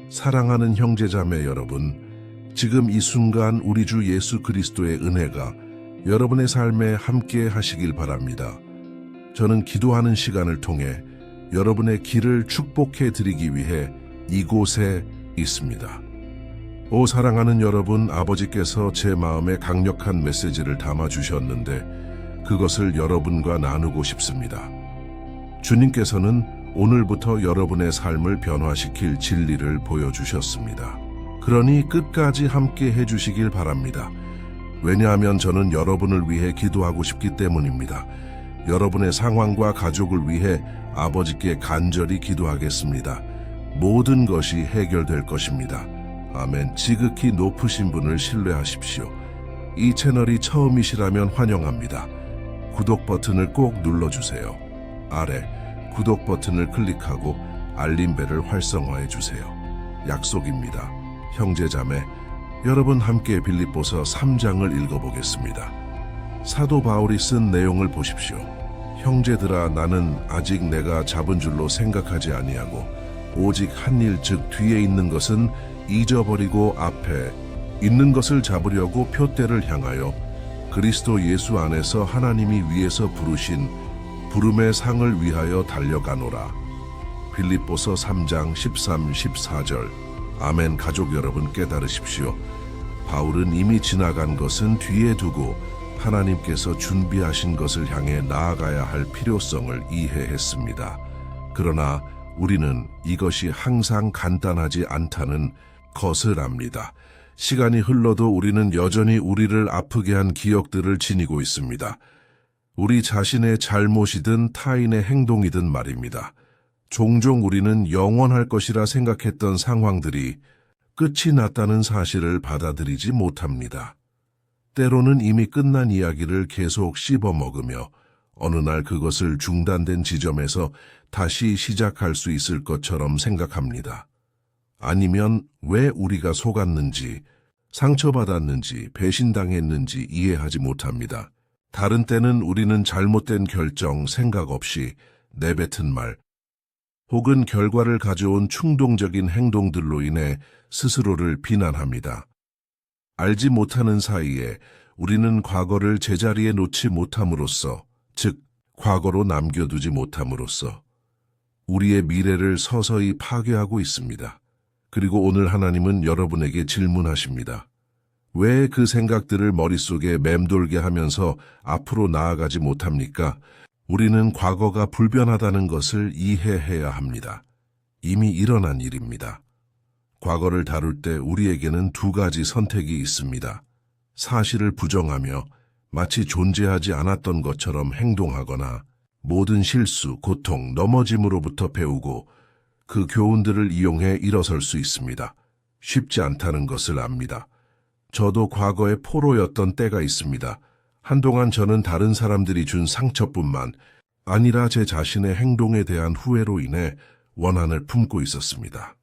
사랑하는 형제자매 여러분, 지금 이 순간 우리 주 예수 그리스도의 은혜가 여러분의 삶에 함께 하시길 바랍니다. 저는 기도하는 시간을 통해 여러분의 길을 축복해 드리기 위해 이곳에 있습니다. 오 사랑하는 여러분, 아버지께서 제 마음에 강력한 메시지를 담아주셨는데 그것을 여러분과 나누고 싶습니다. 주님께서는 오늘부터 여러분의 삶을 변화시킬 진리를 보여주셨습니다. 그러니 끝까지 함께 해주시길 바랍니다. 왜냐하면 저는 여러분을 위해 기도하고 싶기 때문입니다. 여러분의 상황과 가족을 위해 아버지께 간절히 기도하겠습니다. 모든 것이 해결될 것입니다. 아멘. 지극히 높으신 분을 신뢰하십시오. 이 채널이 처음이시라면 환영합니다. 구독 버튼을 꼭 눌러주세요. 아래 구독 버튼을 클릭하고 알림벨을 활성화해 주세요. 약속입니다. 형제자매, 여러분 함께 빌립보서 3장을 읽어보겠습니다. 사도 바울이 쓴 내용을 보십시오. 형제들아, 나는 아직 내가 잡은 줄로 생각하지 아니하고 오직 한 일, 즉 뒤에 있는 것은 잊어버리고 앞에 있는 것을 잡으려고 표대를 향하여 그리스도 예수 안에서 하나님이 위에서 부르신 부름의 상을 위하여 달려가노라. 빌립보서 3장 13, 14절. 아멘. 가족 여러분, 깨달으십시오. 바울은 이미 지나간 것은 뒤에 두고 하나님께서 준비하신 것을 향해 나아가야 할 필요성을 이해했습니다. 그러나 우리는 이것이 항상 간단하지 않다는 것을 압니다. 시간이 흘러도 우리는 여전히 우리를 아프게 한 기억들을 지니고 있습니다. 우리 자신의 잘못이든 타인의 행동이든 말입니다. 종종 우리는 영원할 것이라 생각했던 상황들이 끝이 났다는 사실을 받아들이지 못합니다. 때로는 이미 끝난 이야기를 계속 씹어먹으며 어느 날 그것을 중단된 지점에서 다시 시작할 수 있을 것처럼 생각합니다. 아니면 왜 우리가 속았는지, 상처받았는지, 배신당했는지 이해하지 못합니다. 다른 때는 우리는 잘못된 결정, 생각 없이 내뱉은 말, 혹은 결과를 가져온 충동적인 행동들로 인해 스스로를 비난합니다. 알지 못하는 사이에 우리는 과거를 제자리에 놓지 못함으로써, 즉 과거로 남겨두지 못함으로써 우리의 미래를 서서히 파괴하고 있습니다. 그리고 오늘 하나님은 여러분에게 질문하십니다. 왜 그 생각들을 머릿속에 맴돌게 하면서 앞으로 나아가지 못합니까? 우리는 과거가 불변하다는 것을 이해해야 합니다. 이미 일어난 일입니다. 과거를 다룰 때 우리에게는 두 가지 선택이 있습니다. 사실을 부정하며 마치 존재하지 않았던 것처럼 행동하거나 모든 실수, 고통, 넘어짐으로부터 배우고 그 교훈들을 이용해 일어설 수 있습니다. 쉽지 않다는 것을 압니다. 저도 과거에 포로였던 때가 있습니다. 한동안 저는 다른 사람들이 준 상처뿐만 아니라 제 자신의 행동에 대한 후회로 인해 원한을 품고 있었습니다.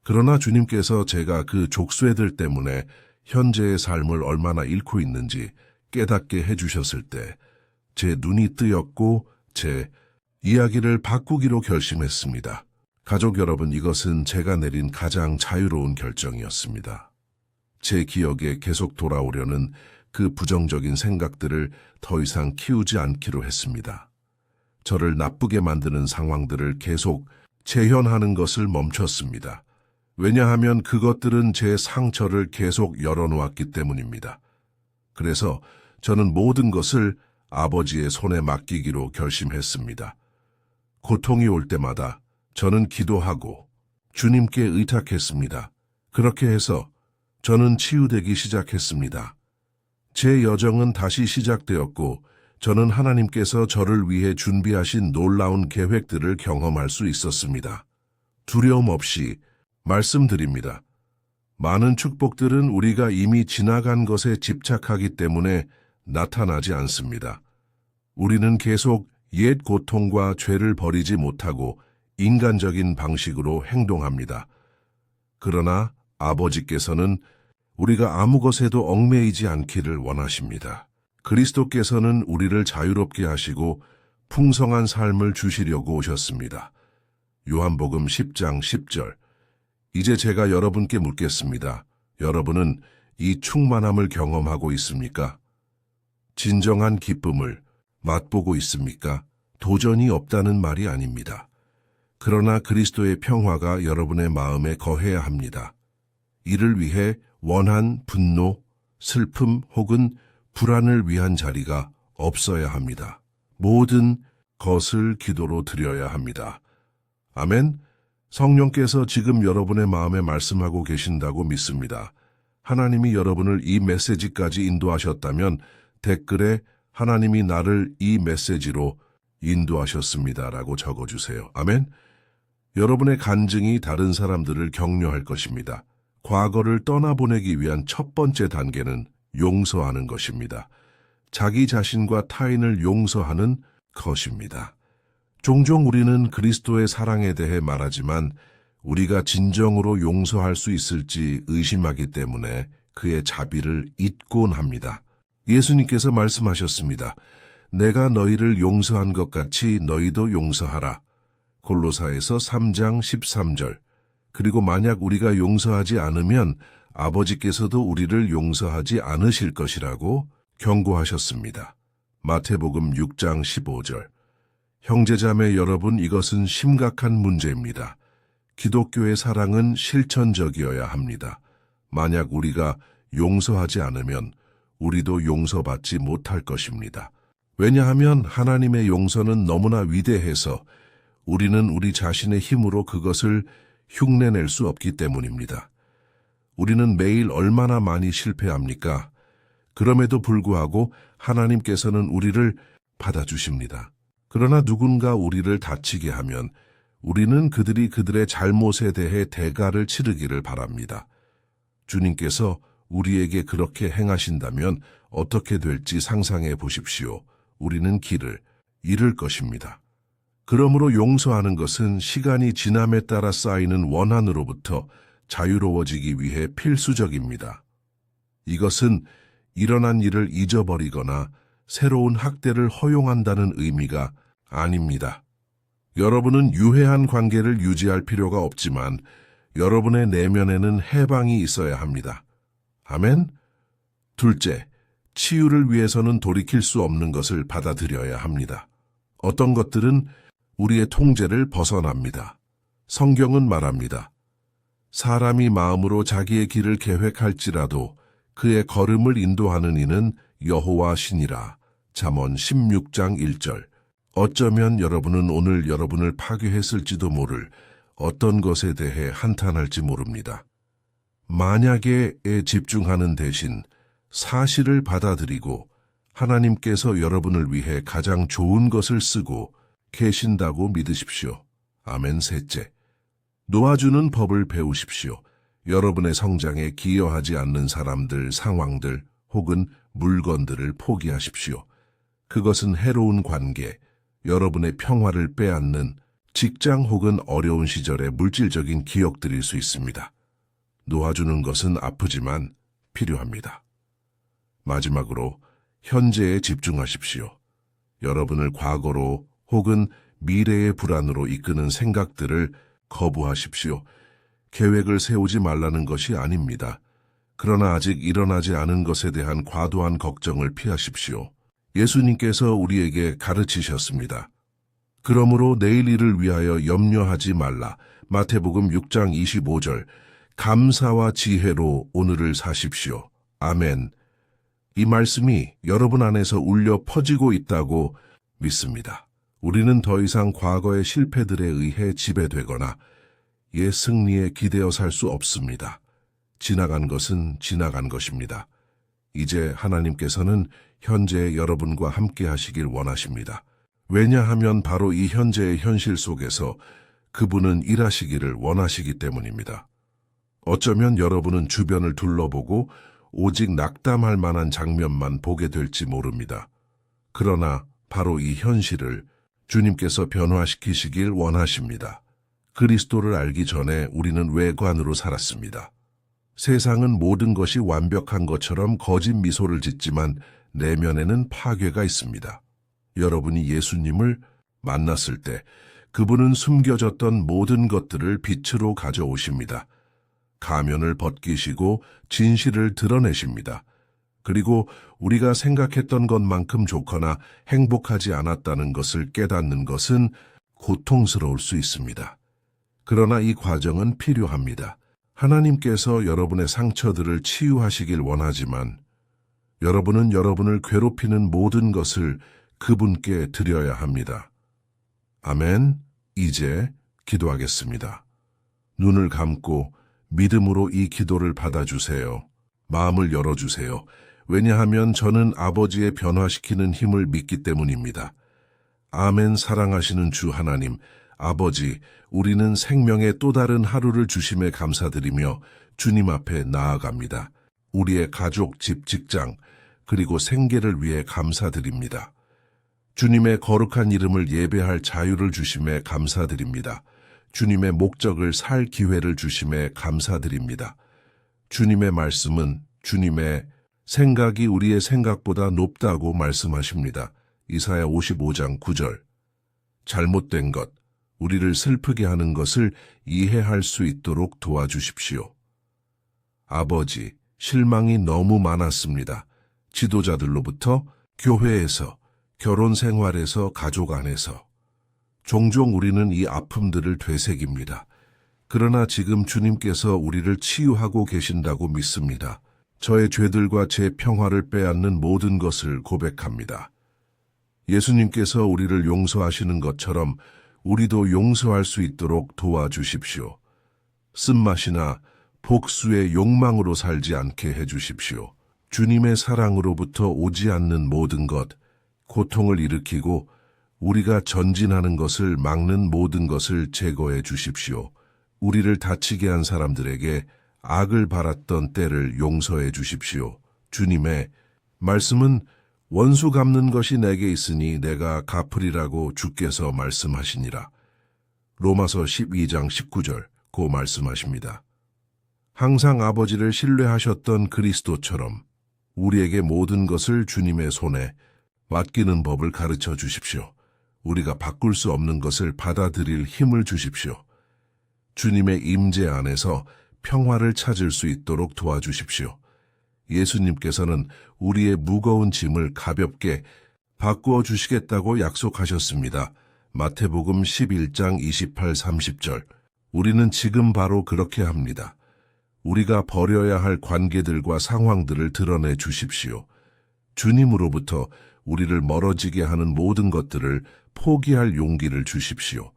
그러나 주님께서 제가 그 족쇄들 때문에 현재의 삶을 얼마나 잃고 있는지 깨닫게 해주셨을 때 제 눈이 뜨였고 제 이야기를 바꾸기로 결심했습니다. 가족 여러분, 이것은 제가 내린 가장 자유로운 결정이었습니다. 제 기억에 계속 돌아오려는 그 부정적인 생각들을 더 이상 키우지 않기로 했습니다. 저를 나쁘게 만드는 상황들을 계속 재현하는 것을 멈췄습니다. 왜냐하면 그것들은 제 상처를 계속 열어놓았기 때문입니다. 그래서 저는 모든 것을 아버지의 손에 맡기기로 결심했습니다. 고통이 올 때마다 저는 기도하고 주님께 의탁했습니다. 그렇게 해서 저는 치유되기 시작했습니다. 제 여정은 다시 시작되었고 저는 하나님께서 저를 위해 준비하신 놀라운 계획들을 경험할 수 있었습니다. 두려움 없이 말씀드립니다. 많은 축복들은 우리가 이미 지나간 것에 집착하기 때문에 나타나지 않습니다. 우리는 계속 옛 고통과 죄를 버리지 못하고 인간적인 방식으로 행동합니다. 그러나 아버지께서는 우리가 아무 것에도 얽매이지 않기를 원하십니다. 그리스도께서는 우리를 자유롭게 하시고 풍성한 삶을 주시려고 오셨습니다. 요한복음 10장 10절. 이제 제가 여러분께 묻겠습니다. 여러분은 이 충만함을 경험하고 있습니까? 진정한 기쁨을 맛보고 있습니까? 도전이 없다는 말이 아닙니다. 그러나 그리스도의 평화가 여러분의 마음에 거해야 합니다. 이를 위해 원한 분노, 슬픔 혹은 불안을 위한 자리가 없어야 합니다. 모든 것을 기도로 드려야 합니다. 아멘. 성령께서 지금 여러분의 마음에 말씀하고 계신다고 믿습니다. 하나님이 여러분을 이 메시지까지 인도하셨다면 댓글에 하나님이 나를 이 메시지로 인도하셨습니다라고 적어주세요. 아멘. 여러분의 간증이 다른 사람들을 격려할 것입니다. 과거를 떠나보내기 위한 첫 번째 단계는 용서하는 것입니다. 자기 자신과 타인을 용서하는 것입니다. 종종 우리는 그리스도의 사랑에 대해 말하지만 우리가 진정으로 용서할 수 있을지 의심하기 때문에 그의 자비를 잊곤 합니다. 예수님께서 말씀하셨습니다. 내가 너희를 용서한 것 같이 너희도 용서하라. 골로사에서 3장 13절. 그리고 만약 우리가 용서하지 않으면 아버지께서도 우리를 용서하지 않으실 것이라고 경고하셨습니다. 마태복음 6장 15절. 형제자매 여러분, 이것은 심각한 문제입니다. 기독교의 사랑은 실천적이어야 합니다. 만약 우리가 용서하지 않으면 우리도 용서받지 못할 것입니다. 왜냐하면 하나님의 용서는 너무나 위대해서 우리는 우리 자신의 힘으로 그것을 흉내낼 수 없기 때문입니다. 우리는 매일 얼마나 많이 실패합니까? 그럼에도 불구하고 하나님께서는 우리를 받아주십니다. 그러나 누군가 우리를 다치게 하면 우리는 그들이 그들의 잘못에 대해 대가를 치르기를 바랍니다. 주님께서 우리에게 그렇게 행하신다면 어떻게 될지 상상해 보십시오. 우리는 길을 잃을 것입니다. 그러므로 용서하는 것은 시간이 지남에 따라 쌓이는 원한으로부터 자유로워지기 위해 필수적입니다. 이것은 일어난 일을 잊어버리거나 새로운 학대를 허용한다는 의미가 아닙니다. 여러분은 유해한 관계를 유지할 필요가 없지만 여러분의 내면에는 해방이 있어야 합니다. 아멘? 둘째, 치유를 위해서는 돌이킬 수 없는 것을 받아들여야 합니다. 어떤 것들은 우리의 통제를 벗어납니다. 성경은 말합니다. 사람이 마음으로 자기의 길을 계획할지라도 그의 걸음을 인도하는 이는 여호와 신이라. 잠언 16장 1절. 어쩌면 여러분은 오늘 여러분을 파괴했을지도 모를 어떤 것에 대해 한탄할지 모릅니다. 만약에에 집중하는 대신 사실을 받아들이고 하나님께서 여러분을 위해 가장 좋은 것을 쓰고 계신다고 믿으십시오. 아멘. 셋째, 놓아주는 법을 배우십시오. 여러분의 성장에 기여하지 않는 사람들, 상황들 혹은 물건들을 포기하십시오. 그것은 해로운 관계, 여러분의 평화를 빼앗는 직장 혹은 어려운 시절의 물질적인 기억들일 수 있습니다. 놓아주는 것은 아프지만 필요합니다. 마지막으로 현재에 집중하십시오. 여러분을 과거로 혹은 미래의 불안으로 이끄는 생각들을 거부하십시오. 계획을 세우지 말라는 것이 아닙니다. 그러나 아직 일어나지 않은 것에 대한 과도한 걱정을 피하십시오. 예수님께서 우리에게 가르치셨습니다. 그러므로 내일 일을 위하여 염려하지 말라. 마태복음 6장 25절. 감사와 지혜로 오늘을 사십시오. 아멘. 이 말씀이 여러분 안에서 울려 퍼지고 있다고 믿습니다. 우리는 더 이상 과거의 실패들에 의해 지배되거나 옛 승리에 기대어 살 수 없습니다. 지나간 것은 지나간 것입니다. 이제 하나님께서는 현재의 여러분과 함께 하시길 원하십니다. 왜냐하면 바로 이 현재의 현실 속에서 그분은 일하시기를 원하시기 때문입니다. 어쩌면 여러분은 주변을 둘러보고 오직 낙담할 만한 장면만 보게 될지 모릅니다. 그러나 바로 이 현실을 주님께서 변화시키시길 원하십니다. 그리스도를 알기 전에 우리는 외관으로 살았습니다. 세상은 모든 것이 완벽한 것처럼 거짓 미소를 짓지만 내면에는 파괴가 있습니다. 여러분이 예수님을 만났을 때 그분은 숨겨졌던 모든 것들을 빛으로 가져오십니다. 가면을 벗기시고 진실을 드러내십니다. 그리고 우리가 생각했던 것만큼 좋거나 행복하지 않았다는 것을 깨닫는 것은 고통스러울 수 있습니다. 그러나 이 과정은 필요합니다. 하나님께서 여러분의 상처들을 치유하시길 원하지만 여러분은 여러분을 괴롭히는 모든 것을 그분께 드려야 합니다. 아멘. 이제 기도하겠습니다. 눈을 감고 믿음으로 이 기도를 받아주세요. 마음을 열어주세요. 왜냐하면 저는 아버지의 변화시키는 힘을 믿기 때문입니다. 아멘. 사랑하시는 주 하나님, 아버지, 우리는 생명의 또 다른 하루를 주심에 감사드리며 주님 앞에 나아갑니다. 우리의 가족, 집, 직장, 그리고 생계를 위해 감사드립니다. 주님의 거룩한 이름을 예배할 자유를 주심에 감사드립니다. 주님의 목적을 살 기회를 주심에 감사드립니다. 주님의 말씀은 주님의 생각이 우리의 생각보다 높다고 말씀하십니다. 이사야 55장 9절. 잘못된 것, 우리를 슬프게 하는 것을 이해할 수 있도록 도와주십시오. 아버지, 실망이 너무 많았습니다. 지도자들로부터, 교회에서, 결혼 생활에서, 가족 안에서. 종종 우리는 이 아픔들을 되새깁니다. 그러나 지금 주님께서 우리를 치유하고 계신다고 믿습니다. 저의 죄들과 제 평화를 빼앗는 모든 것을 고백합니다. 예수님께서 우리를 용서하시는 것처럼 우리도 용서할 수 있도록 도와주십시오. 쓴맛이나 복수의 욕망으로 살지 않게 해주십시오. 주님의 사랑으로부터 오지 않는 모든 것, 고통을 일으키고 우리가 전진하는 것을 막는 모든 것을 제거해 주십시오. 우리를 다치게 한 사람들에게 악을 바랐던 때를 용서해 주십시오. 주님의 말씀은 원수 갚는 것이 내게 있으니 내가 갚으리라고 주께서 말씀하시니라. 로마서 12장 19절 고 말씀하십니다. 항상 아버지를 신뢰하셨던 그리스도처럼 우리에게 모든 것을 주님의 손에 맡기는 법을 가르쳐 주십시오. 우리가 바꿀 수 없는 것을 받아들일 힘을 주십시오. 주님의 임재 안에서 평화를 찾을 수 있도록 도와주십시오. 예수님께서는 우리의 무거운 짐을 가볍게 바꾸어 주시겠다고 약속하셨습니다. 마태복음 11장 28-30절. 우리는 지금 바로 그렇게 합니다. 우리가 버려야 할 관계들과 상황들을 드러내 주십시오. 주님으로부터 우리를 멀어지게 하는 모든 것들을 포기할 용기를 주십시오.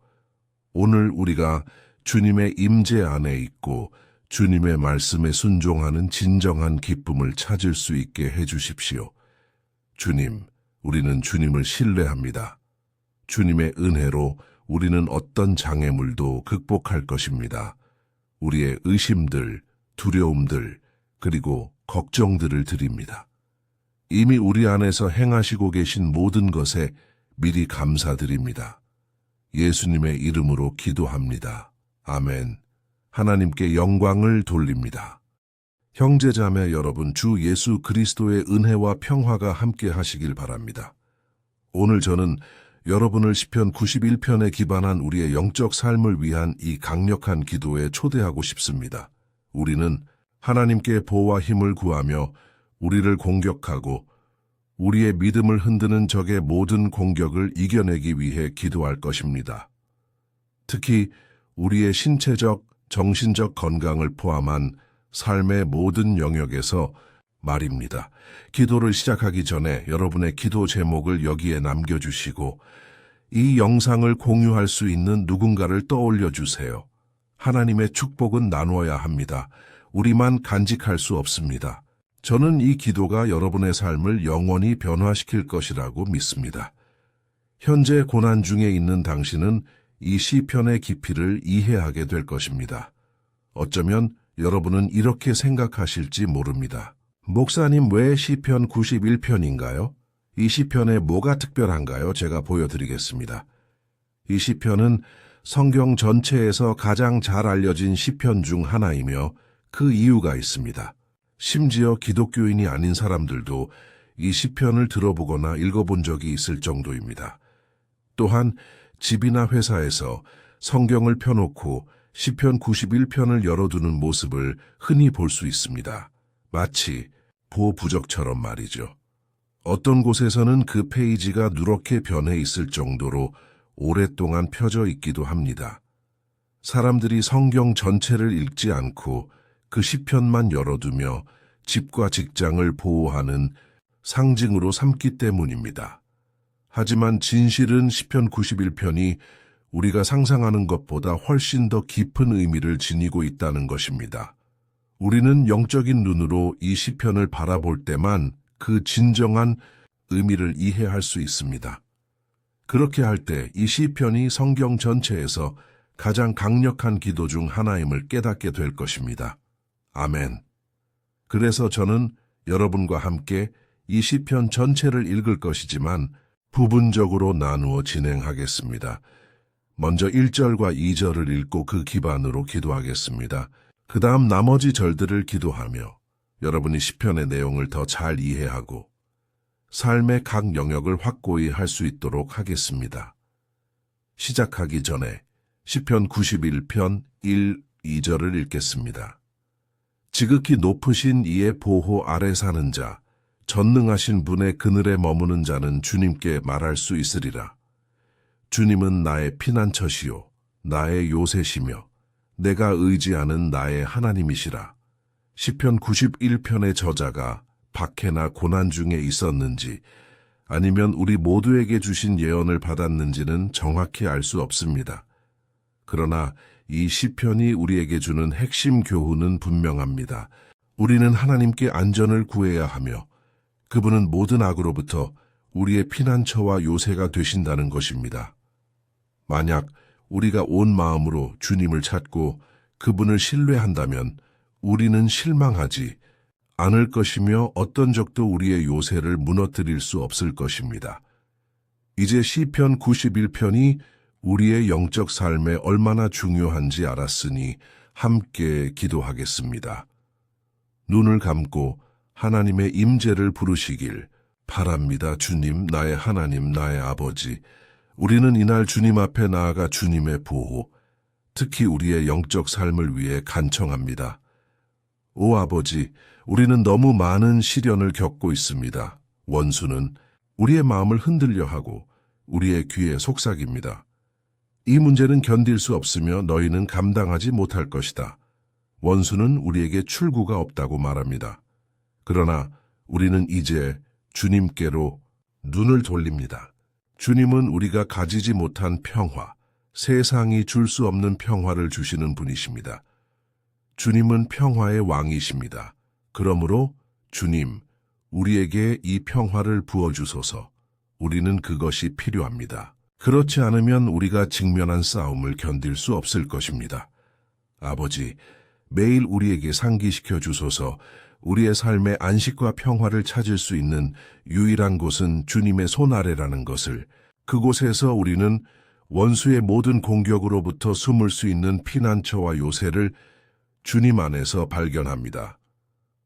오늘 우리가 주님의 임재 안에 있고 주님의 말씀에 순종하는 진정한 기쁨을 찾을 수 있게 해주십시오. 주님, 우리는 주님을 신뢰합니다. 주님의 은혜로 우리는 어떤 장애물도 극복할 것입니다. 우리의 의심들, 두려움들, 그리고 걱정들을 드립니다. 이미 우리 안에서 행하시고 계신 모든 것에 미리 감사드립니다. 예수님의 이름으로 기도합니다. 아멘. 하나님께 영광을 돌립니다. 형제자매 여러분, 주 예수 그리스도의 은혜와 평화가 함께 하시길 바랍니다. 오늘 저는 여러분을 시편 91편에 기반한 우리의 영적 삶을 위한 이 강력한 기도에 초대하고 싶습니다. 우리는 하나님께 보호와 힘을 구하며 우리를 공격하고 우리의 믿음을 흔드는 적의 모든 공격을 이겨내기 위해 기도할 것입니다. 특히 우리의 신체적, 정신적 건강을 포함한 삶의 모든 영역에서 말입니다. 기도를 시작하기 전에 여러분의 기도 제목을 여기에 남겨주시고 이 영상을 공유할 수 있는 누군가를 떠올려 주세요. 하나님의 축복은 나누어야 합니다. 우리만 간직할 수 없습니다. 저는 이 기도가 여러분의 삶을 영원히 변화시킬 것이라고 믿습니다. 현재 고난 중에 있는 당신은 이 시편의 깊이를 이해하게 될 것입니다. 어쩌면 여러분은 이렇게 생각하실지 모릅니다. 목사님, 왜 시편 91편인가요? 이 시편에 뭐가 특별한가요? 제가 보여드리겠습니다. 이 시편은 성경 전체에서 가장 잘 알려진 시편 중 하나이며 그 이유가 있습니다. 심지어 기독교인이 아닌 사람들도 이 시편을 들어보거나 읽어본 적이 있을 정도입니다. 또한 집이나 회사에서 성경을 펴놓고 시편 91편을 열어두는 모습을 흔히 볼 수 있습니다. 마치 보부적처럼 말이죠. 어떤 곳에서는 그 페이지가 누렇게 변해 있을 정도로 오랫동안 펴져 있기도 합니다. 사람들이 성경 전체를 읽지 않고 그 시편만 열어두며 집과 직장을 보호하는 상징으로 삼기 때문입니다. 하지만 진실은 시편 91편이 우리가 상상하는 것보다 훨씬 더 깊은 의미를 지니고 있다는 것입니다. 우리는 영적인 눈으로 이 시편을 바라볼 때만 그 진정한 의미를 이해할 수 있습니다. 그렇게 할 때 이 시편이 성경 전체에서 가장 강력한 기도 중 하나임을 깨닫게 될 것입니다. 아멘. 그래서 저는 여러분과 함께 이 시편 전체를 읽을 것이지만 부분적으로 나누어 진행하겠습니다. 먼저 1절과 2절을 읽고 그 기반으로 기도하겠습니다. 그 다음 나머지 절들을 기도하며 여러분이 시편의 내용을 더 잘 이해하고 삶의 각 영역을 확고히 할 수 있도록 하겠습니다. 시작하기 전에 시편 91편 1, 2절을 읽겠습니다. 지극히 높으신 이의 보호 아래 사는 자, 전능하신 분의 그늘에 머무는 자는 주님께 말할 수 있으리라. 주님은 나의 피난처시요, 나의 요새시며 내가 의지하는 나의 하나님이시라. 시편 91편의 저자가 박해나 고난 중에 있었는지 아니면 우리 모두에게 주신 예언을 받았는지는 정확히 알 수 없습니다. 그러나 이 시편이 우리에게 주는 핵심 교훈은 분명합니다. 우리는 하나님께 안전을 구해야 하며 그분은 모든 악으로부터 우리의 피난처와 요새가 되신다는 것입니다. 만약 우리가 온 마음으로 주님을 찾고 그분을 신뢰한다면 우리는 실망하지 않을 것이며 어떤 적도 우리의 요새를 무너뜨릴 수 없을 것입니다. 이제 시편 91편이 우리의 영적 삶에 얼마나 중요한지 알았으니 함께 기도하겠습니다. 눈을 감고 하나님의 임재를 부르시길 바랍니다. 주님, 나의 하나님, 나의 아버지. 우리는 이날 주님 앞에 나아가 주님의 보호, 특히 우리의 영적 삶을 위해 간청합니다. 오 아버지, 우리는 너무 많은 시련을 겪고 있습니다. 원수는 우리의 마음을 흔들려 하고 우리의 귀에 속삭입니다. 이 문제는 견딜 수 없으며 너희는 감당하지 못할 것이다. 원수는 우리에게 출구가 없다고 말합니다. 그러나 우리는 이제 주님께로 눈을 돌립니다. 주님은 우리가 가지지 못한 평화, 세상이 줄 수 없는 평화를 주시는 분이십니다. 주님은 평화의 왕이십니다. 그러므로 주님, 우리에게 이 평화를 부어주소서. 우리는 그것이 필요합니다. 그렇지 않으면 우리가 직면한 싸움을 견딜 수 없을 것입니다. 아버지, 매일 우리에게 상기시켜 주소서. 우리의 삶의 안식과 평화를 찾을 수 있는 유일한 곳은 주님의 손 아래라는 것을, 그곳에서 우리는 원수의 모든 공격으로부터 숨을 수 있는 피난처와 요새를 주님 안에서 발견합니다.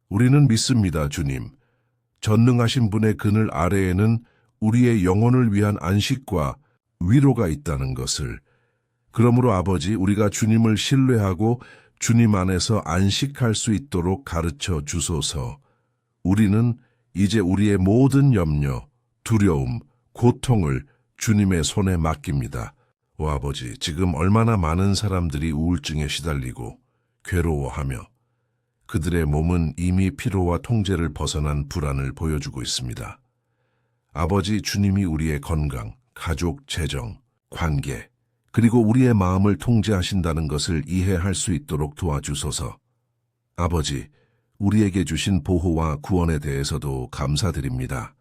우리는 믿습니다, 주님. 전능하신 분의 그늘 아래에는 우리의 영혼을 위한 안식과 위로가 있다는 것을. 그러므로 아버지, 우리가 주님을 신뢰하고 주님 안에서 안식할 수 있도록 가르쳐 주소서. 우리는 이제 우리의 모든 염려, 두려움, 고통을 주님의 손에 맡깁니다. 오 아버지, 지금 얼마나 많은 사람들이 우울증에 시달리고 괴로워하며 그들의 몸은 이미 피로와 통제를 벗어난 불안을 보여주고 있습니다. 아버지, 주님이 우리의 건강, 가족, 재정, 관계, 그리고 우리의 마음을 통제하신다는 것을 이해할 수 있도록 도와주소서. 아버지, 우리에게 주신 보호와 구원에 대해서도 감사드립니다.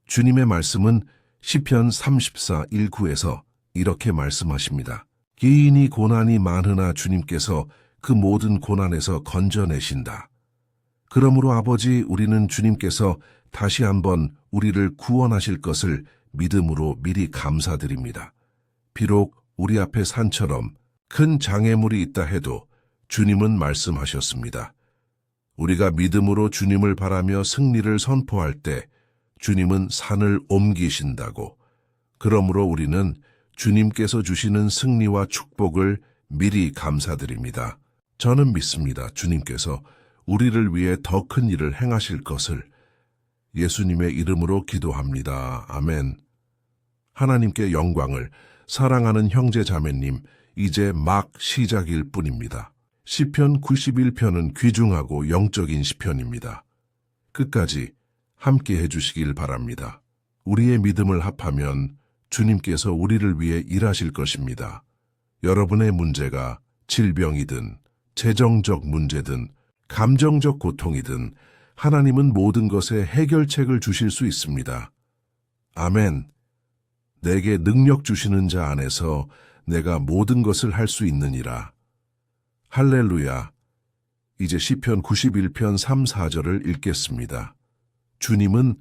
주님의 말씀은 시편 34, 1구에서 이렇게 말씀하십니다. 기인이 고난이 많으나 주님께서 그 모든 고난에서 건져내신다. 그러므로 아버지, 우리는 주님께서 다시 한번 우리를 구원하실 것을 믿음으로 미리 감사드립니다. 비록 우리 앞에 산처럼 큰 장애물이 있다 해도 주님은 말씀하셨습니다. 우리가 믿음으로 주님을 바라며 승리를 선포할 때 주님은 산을 옮기신다고. 그러므로 우리는 주님께서 주시는 승리와 축복을 미리 감사드립니다. 저는 믿습니다. 주님께서 우리를 위해 더 큰 일을 행하실 것을. 예수님의 이름으로 기도합니다. 아멘. 하나님께 영광을. 사랑하는 형제 자매님, 이제 막 시작일 뿐입니다. 시편 91편은 귀중하고 영적인 시편입니다. 끝까지 함께 해주시길 바랍니다. 우리의 믿음을 합하면 주님께서 우리를 위해 일하실 것입니다. 여러분의 문제가 질병이든 재정적 문제든 감정적 고통이든 하나님은 모든 것에 해결책을 주실 수 있습니다. 아멘. 내게 능력 주시는 자 안에서 내가 모든 것을 할 수 있느니라. 할렐루야. 이제 시편 91편 3, 4절을 읽겠습니다. 주님은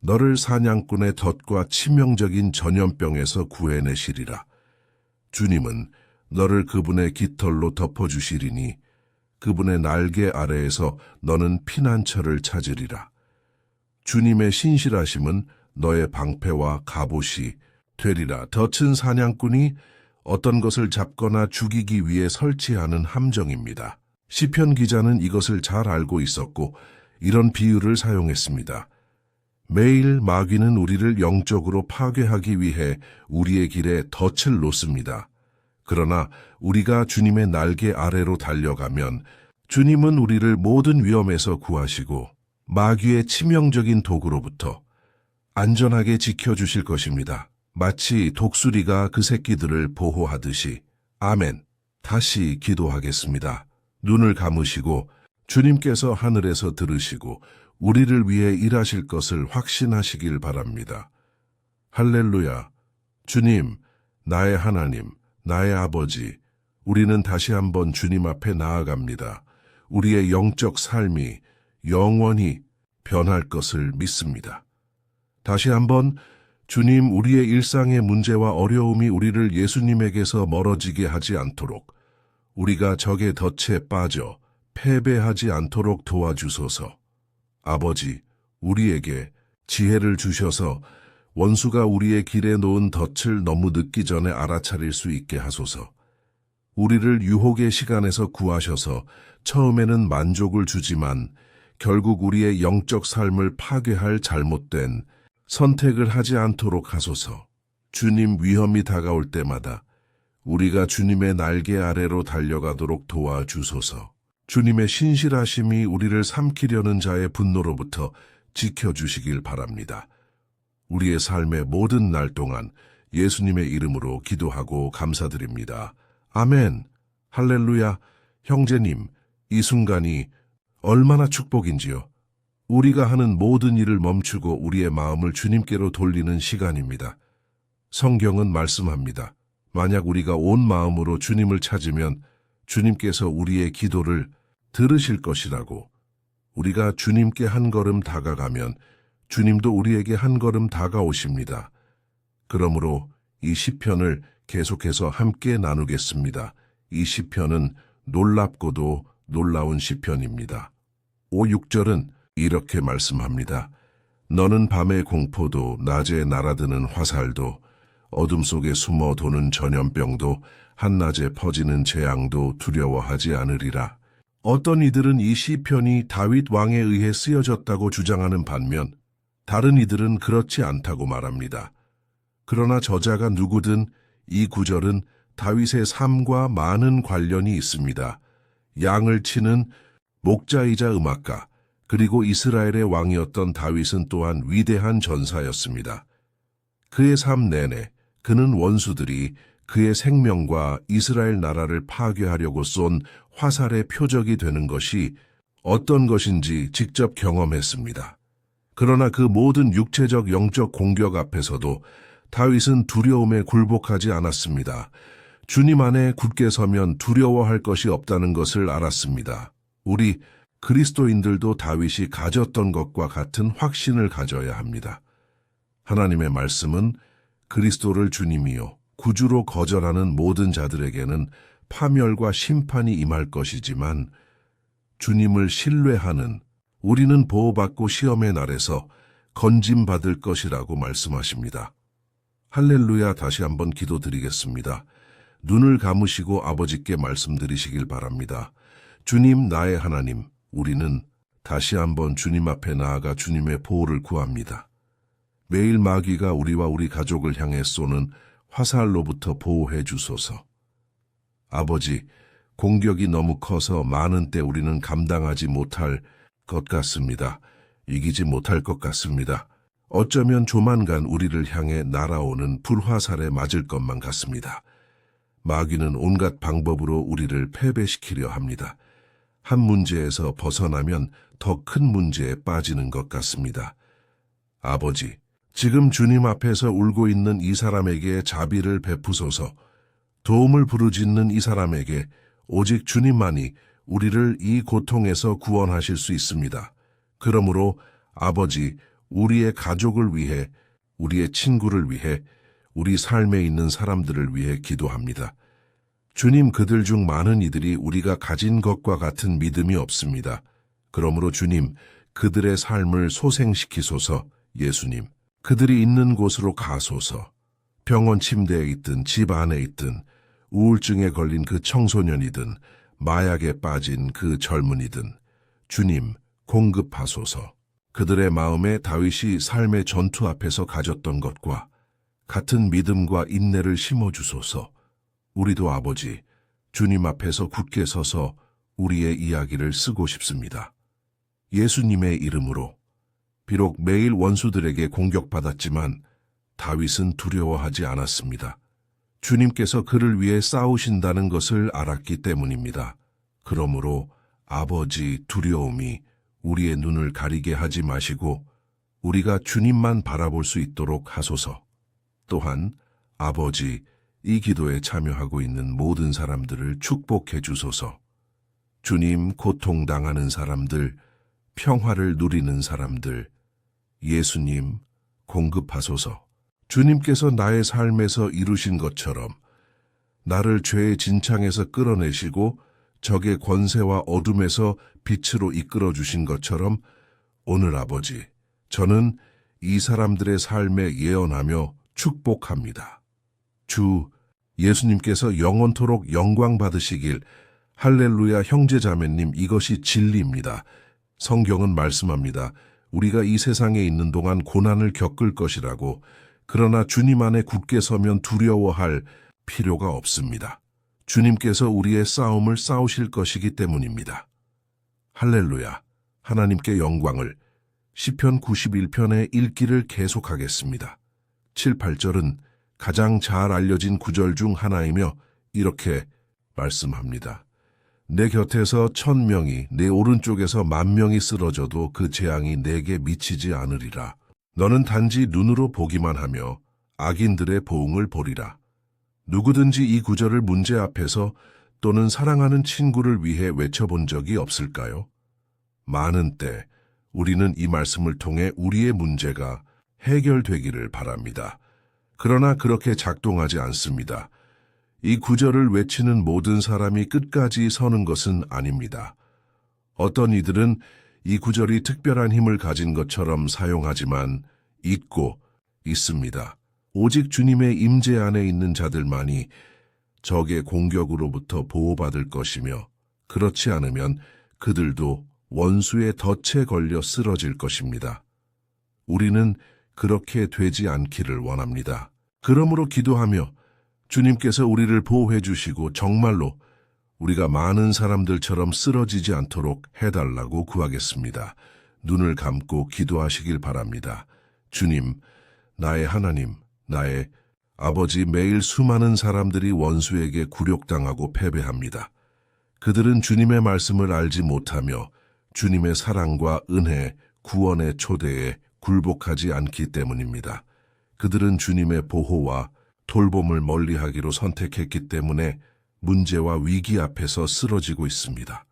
너를 사냥꾼의 덫과 치명적인 전염병에서 구해내시리라. 주님은 너를 그분의 깃털로 덮어주시리니 그분의 날개 아래에서 너는 피난처를 찾으리라. 주님의 신실하심은 너의 방패와 갑옷이 되리라. 덫은 사냥꾼이 어떤 것을 잡거나 죽이기 위해 설치하는 함정입니다. 시편 기자는 이것을 잘 알고 있었고 이런 비유를 사용했습니다. 매일 마귀는 우리를 영적으로 파괴하기 위해 우리의 길에 덫을 놓습니다. 그러나 우리가 주님의 날개 아래로 달려가면 주님은 우리를 모든 위험에서 구하시고 마귀의 치명적인 도구로부터 안전하게 지켜주실 것입니다. 마치 독수리가 그 새끼들을 보호하듯이. 아멘. 다시 기도하겠습니다. 눈을 감으시고 주님께서 하늘에서 들으시고 우리를 위해 일하실 것을 확신하시길 바랍니다. 할렐루야. 주님, 나의 하나님, 나의 아버지, 우리는 다시 한번 주님 앞에 나아갑니다. 우리의 영적 삶이 영원히 변할 것을 믿습니다. 다시 한번 주님, 우리의 일상의 문제와 어려움이 우리를 예수님에게서 멀어지게 하지 않도록, 우리가 적의 덫에 빠져 패배하지 않도록 도와주소서. 아버지, 우리에게 지혜를 주셔서 원수가 우리의 길에 놓은 덫을 너무 늦기 전에 알아차릴 수 있게 하소서. 우리를 유혹의 시간에서 구하셔서 처음에는 만족을 주지만 결국 우리의 영적 삶을 파괴할 잘못된 선택을 하지 않도록 하소서. 주님, 위험이 다가올 때마다 우리가 주님의 날개 아래로 달려가도록 도와주소서. 주님의 신실하심이 우리를 삼키려는 자의 분노로부터 지켜주시길 바랍니다. 우리의 삶의 모든 날 동안 예수님의 이름으로 기도하고 감사드립니다. 아멘. 할렐루야. 형제님, 이 순간이 얼마나 축복인지요. 우리가 하는 모든 일을 멈추고 우리의 마음을 주님께로 돌리는 시간입니다. 성경은 말씀합니다. 만약 우리가 온 마음으로 주님을 찾으면 주님께서 우리의 기도를 들으실 것이라고. 우리가 주님께 한 걸음 다가가면 주님도 우리에게 한 걸음 다가오십니다. 그러므로 이 시편을 계속해서 함께 나누겠습니다. 이 시편은 놀랍고도 놀라운 시편입니다. 5, 6절은 이렇게 말씀합니다. 너는 밤의 공포도 낮에 날아드는 화살도 어둠 속에 숨어 도는 전염병도 한낮에 퍼지는 재앙도 두려워하지 않으리라. 어떤 이들은 이 시편이 다윗 왕에 의해 쓰여졌다고 주장하는 반면 다른 이들은 그렇지 않다고 말합니다. 그러나 저자가 누구든 이 구절은 다윗의 삶과 많은 관련이 있습니다. 양을 치는 목자이자 음악가, 그리고 이스라엘의 왕이었던 다윗은 또한 위대한 전사였습니다. 그의 삶 내내 그는 원수들이 그의 생명과 이스라엘 나라를 파괴하려고 쏜 화살의 표적이 되는 것이 어떤 것인지 직접 경험했습니다. 그러나 그 모든 육체적 영적 공격 앞에서도 다윗은 두려움에 굴복하지 않았습니다. 주님 안에 굳게 서면 두려워할 것이 없다는 것을 알았습니다. 우리 그리스도인들도 다윗이 가졌던 것과 같은 확신을 가져야 합니다. 하나님의 말씀은 그리스도를 주님이요 구주로 거절하는 모든 자들에게는 파멸과 심판이 임할 것이지만 주님을 신뢰하는 우리는 보호받고 시험의 날에서 건짐받을 것이라고 말씀하십니다. 할렐루야. 다시 한번 기도드리겠습니다. 눈을 감으시고 아버지께 말씀드리시길 바랍니다. 주님, 나의 하나님, 우리는 다시 한번 주님 앞에 나아가 주님의 보호를 구합니다. 매일 마귀가 우리와 우리 가족을 향해 쏘는 화살로부터 보호해 주소서. 아버지, 공격이 너무 커서 많은 때 우리는 감당하지 못할 것 같습니다. 이기지 못할 것 같습니다. 어쩌면 조만간 우리를 향해 날아오는 불화살에 맞을 것만 같습니다. 마귀는 온갖 방법으로 우리를 패배시키려 합니다. 한 문제에서 벗어나면 더 큰 문제에 빠지는 것 같습니다. 아버지, 지금 주님 앞에서 울고 있는 이 사람에게 자비를 베푸소서. 도움을 부르짖는 이 사람에게 오직 주님만이 우리를 이 고통에서 구원하실 수 있습니다. 그러므로 아버지, 우리의 가족을 위해, 우리의 친구를 위해, 우리 삶에 있는 사람들을 위해 기도합니다. 주님, 그들 중 많은 이들이 우리가 가진 것과 같은 믿음이 없습니다. 그러므로 주님, 그들의 삶을 소생시키소서. 예수님, 그들이 있는 곳으로 가소서. 병원 침대에 있든 집 안에 있든 우울증에 걸린 그 청소년이든 마약에 빠진 그 젊은이든 주님, 공급하소서. 그들의 마음에 다윗이 삶의 전투 앞에서 가졌던 것과 같은 믿음과 인내를 심어주소서. 우리도 아버지, 주님 앞에서 굳게 서서 우리의 이야기를 쓰고 싶습니다. 예수님의 이름으로. 비록 매일 원수들에게 공격받았지만 다윗은 두려워하지 않았습니다. 주님께서 그를 위해 싸우신다는 것을 알았기 때문입니다. 그러므로 아버지, 두려움이 우리의 눈을 가리게 하지 마시고 우리가 주님만 바라볼 수 있도록 하소서. 또한 아버지, 이 기도에 참여하고 있는 모든 사람들을 축복해 주소서. 주님, 고통당하는 사람들, 평화를 누리는 사람들, 예수님, 공급하소서. 주님께서 나의 삶에서 이루신 것처럼 나를 죄의 진창에서 끌어내시고 적의 권세와 어둠에서 빛으로 이끌어 주신 것처럼 오늘 아버지, 저는 이 사람들의 삶에 예언하며 축복합니다. 주 예수님께서 영원토록 영광 받으시길. 할렐루야. 형제자매님, 이것이 진리입니다. 성경은 말씀합니다. 우리가 이 세상에 있는 동안 고난을 겪을 것이라고. 그러나 주님 안에 굳게 서면 두려워할 필요가 없습니다. 주님께서 우리의 싸움을 싸우실 것이기 때문입니다. 할렐루야. 하나님께 영광을. 시편 91편의 읽기를 계속하겠습니다. 7, 8절은 가장 잘 알려진 구절 중 하나이며 이렇게 말씀합니다. 내 곁에서 1000명이 내 오른쪽에서 10,000명이 쓰러져도 그 재앙이 내게 미치지 않으리라. 너는 단지 눈으로 보기만 하며 악인들의 보응을 보리라. 누구든지 이 구절을 문제 앞에서 또는 사랑하는 친구를 위해 외쳐본 적이 없을까요? 많은 때 우리는 이 말씀을 통해 우리의 문제가 해결되기를 바랍니다. 그러나 그렇게 작동하지 않습니다. 이 구절을 외치는 모든 사람이 끝까지 서는 것은 아닙니다. 어떤 이들은 이 구절이 특별한 힘을 가진 것처럼 사용하지만 있고 있습니다. 오직 주님의 임재 안에 있는 자들만이 적의 공격으로부터 보호받을 것이며 그렇지 않으면 그들도 원수의 덫에 걸려 쓰러질 것입니다. 우리는 그렇게 되지 않기를 원합니다. 그러므로 기도하며 주님께서 우리를 보호해 주시고 정말로 우리가 많은 사람들처럼 쓰러지지 않도록 해달라고 구하겠습니다. 눈을 감고 기도하시길 바랍니다. 주님, 나의 하나님, 나의 아버지, 매일 수많은 사람들이 원수에게 굴욕당하고 패배합니다. 그들은 주님의 말씀을 알지 못하며 주님의 사랑과 은혜, 구원의 초대에 굴복하지 않기 때문입니다. 그들은 주님의 보호와 돌봄을 멀리하기로 선택했기 때문에 문제와 위기 앞에서 쓰러지고 있습니다.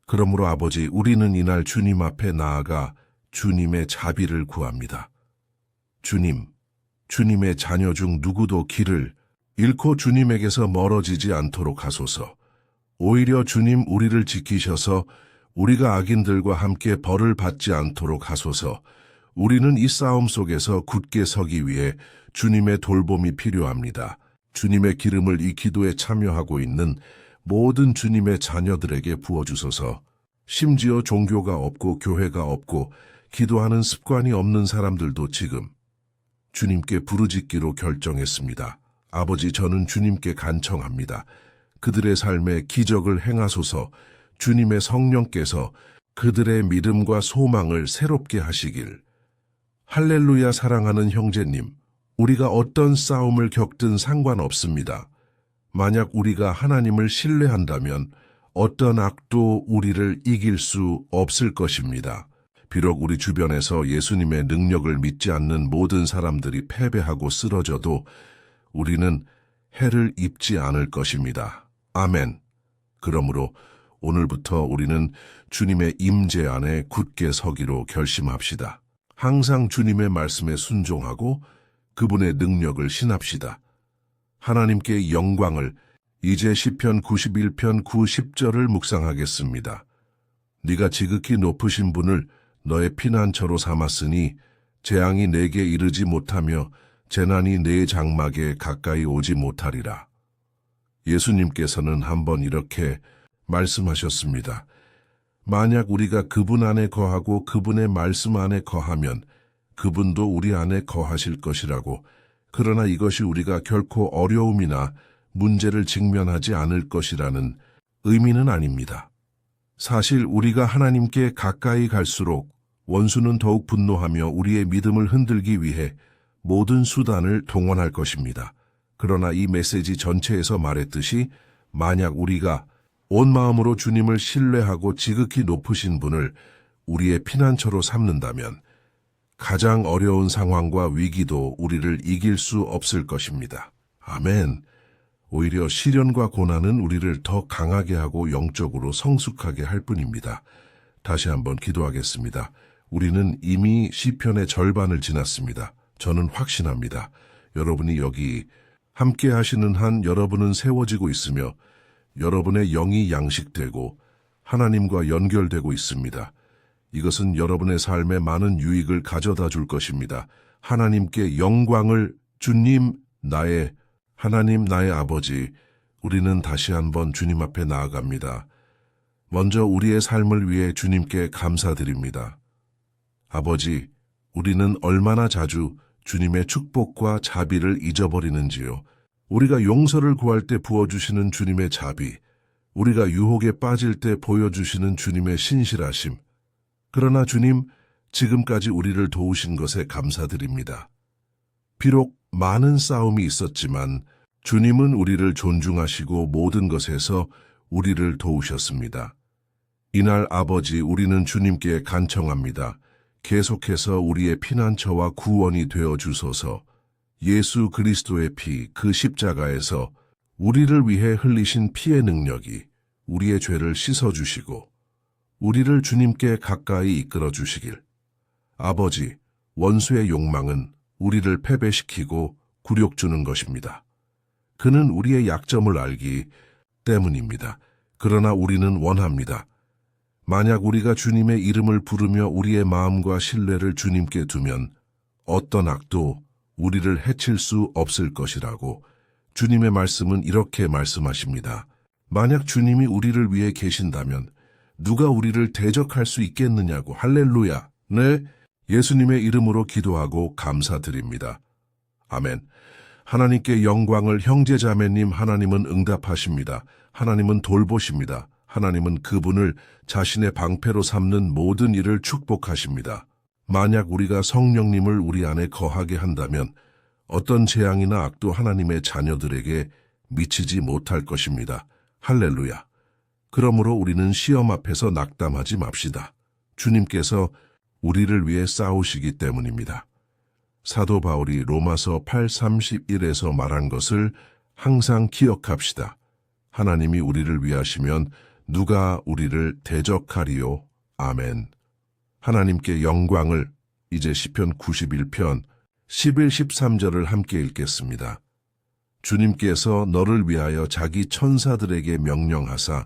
그러므로 아버지, 우리는 이날 주님 앞에 나아가 주님의 자비를 구합니다. 주님, 주님의 자녀 중 누구도 길을 잃고 주님에게서 멀어지지 않도록 하소서. 오히려 주님, 우리를 지키셔서 우리가 악인들과 함께 벌을 받지 않도록 하소서. 우리는 이 싸움 속에서 굳게 서기 위해 주님의 돌봄이 필요합니다. 주님의 기름을 이 기도에 참여하고 있는 모든 주님의 자녀들에게 부어주소서. 심지어 종교가 없고 교회가 없고 기도하는 습관이 없는 사람들도 지금 주님께 부르짖기로 결정했습니다. 아버지, 저는 주님께 간청합니다. 그들의 삶에 기적을 행하소서. 주님의 성령께서 그들의 믿음과 소망을 새롭게 하시길. 할렐루야. 사랑하는 형제님, 우리가 어떤 싸움을 겪든 상관없습니다. 만약 우리가 하나님을 신뢰한다면 어떤 악도 우리를 이길 수 없을 것입니다. 비록 우리 주변에서 예수님의 능력을 믿지 않는 모든 사람들이 패배하고 쓰러져도 우리는 해를 입지 않을 것입니다. 아멘. 그러므로 오늘부터 우리는 주님의 임재 안에 굳게 서기로 결심합시다. 항상 주님의 말씀에 순종하고 그분의 능력을 신합시다. 하나님께 영광을. 이제 시편 91편 9, 10절을 묵상하겠습니다. 네가 지극히 높으신 분을 너의 피난처로 삼았으니 재앙이 내게 이르지 못하며 재난이 내 장막에 가까이 오지 못하리라. 예수님께서는 한번 이렇게 말씀하셨습니다. 만약 우리가 그분 안에 거하고 그분의 말씀 안에 거하면 그분도 우리 안에 거하실 것이라고. 그러나 이것이 우리가 결코 어려움이나 문제를 직면하지 않을 것이라는 의미는 아닙니다. 사실 우리가 하나님께 가까이 갈수록 원수는 더욱 분노하며 우리의 믿음을 흔들기 위해 모든 수단을 동원할 것입니다. 그러나 이 메시지 전체에서 말했듯이 만약 우리가 온 마음으로 주님을 신뢰하고 지극히 높으신 분을 우리의 피난처로 삼는다면 가장 어려운 상황과 위기도 우리를 이길 수 없을 것입니다. 아멘. 오히려 시련과 고난은 우리를 더 강하게 하고 영적으로 성숙하게 할 뿐입니다. 다시 한번 기도하겠습니다. 우리는 이미 시편의 절반을 지났습니다. 저는 확신합니다. 여러분이 여기 함께 하시는 한 여러분은 세워지고 있으며 여러분의 영이 양식되고 하나님과 연결되고 있습니다. 이것은 여러분의 삶에 많은 유익을 가져다 줄 것입니다. 하나님께 영광을. 주님, 나의 하나님, 나의 아버지, 우리는 다시 한번 주님 앞에 나아갑니다. 먼저 우리의 삶을 위해 주님께 감사드립니다. 아버지, 우리는 얼마나 자주 주님의 축복과 자비를 잊어버리는지요. 우리가 용서를 구할 때 부어주시는 주님의 자비, 우리가 유혹에 빠질 때 보여주시는 주님의 신실하심. 그러나 주님, 지금까지 우리를 도우신 것에 감사드립니다. 비록 많은 싸움이 있었지만 주님은 우리를 존중하시고 모든 것에서 우리를 도우셨습니다. 이날 아버지, 우리는 주님께 간청합니다. 계속해서 우리의 피난처와 구원이 되어 주소서. 예수 그리스도의 피, 그 십자가에서 우리를 위해 흘리신 피의 능력이 우리의 죄를 씻어주시고 우리를 주님께 가까이 이끌어 주시길. 아버지, 원수의 욕망은 우리를 패배시키고 굴욕 주는 것입니다. 그는 우리의 약점을 알기 때문입니다. 그러나 우리는 원합니다. 만약 우리가 주님의 이름을 부르며 우리의 마음과 신뢰를 주님께 두면 어떤 악도 우리를 해칠 수 없을 것이라고. 주님의 말씀은 이렇게 말씀하십니다. 만약 주님이 우리를 위해 계신다면 누가 우리를 대적할 수 있겠느냐고. 할렐루야. 네, 예수님의 이름으로 기도하고 감사드립니다. 아멘. 하나님께 영광을. 형제자매님, 하나님은 응답하십니다. 하나님은 돌보십니다. 하나님은 그분을 자신의 방패로 삼는 모든 일을 축복하십니다. 만약 우리가 성령님을 우리 안에 거하게 한다면 어떤 재앙이나 악도 하나님의 자녀들에게 미치지 못할 것입니다. 할렐루야. 그러므로 우리는 시험 앞에서 낙담하지 맙시다. 주님께서 우리를 위해 싸우시기 때문입니다. 사도 바울이 로마서 8:31에서 말한 것을 항상 기억합시다. 하나님이 우리를 위하시면 누가 우리를 대적하리요. 아멘. 하나님께 영광을. 이제 시편 91편 11, 13절을 함께 읽겠습니다. 주님께서 너를 위하여 자기 천사들에게 명령하사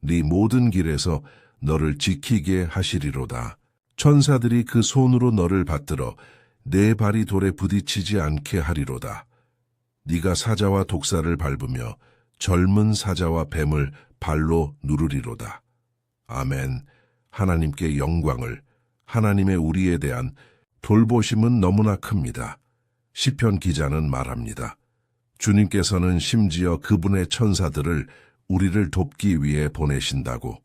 네 모든 길에서 너를 지키게 하시리로다. 천사들이 그 손으로 너를 받들어 내 발이 돌에 부딪히지 않게 하리로다. 네가 사자와 독사를 밟으며 젊은 사자와 뱀을 발로 누르리로다. 아멘. 하나님께 영광을, 하나님의 우리에 대한 돌보심은 너무나 큽니다. 시편 기자는 말합니다. 주님께서는 심지어 그분의 천사들을 우리를 돕기 위해 보내신다고.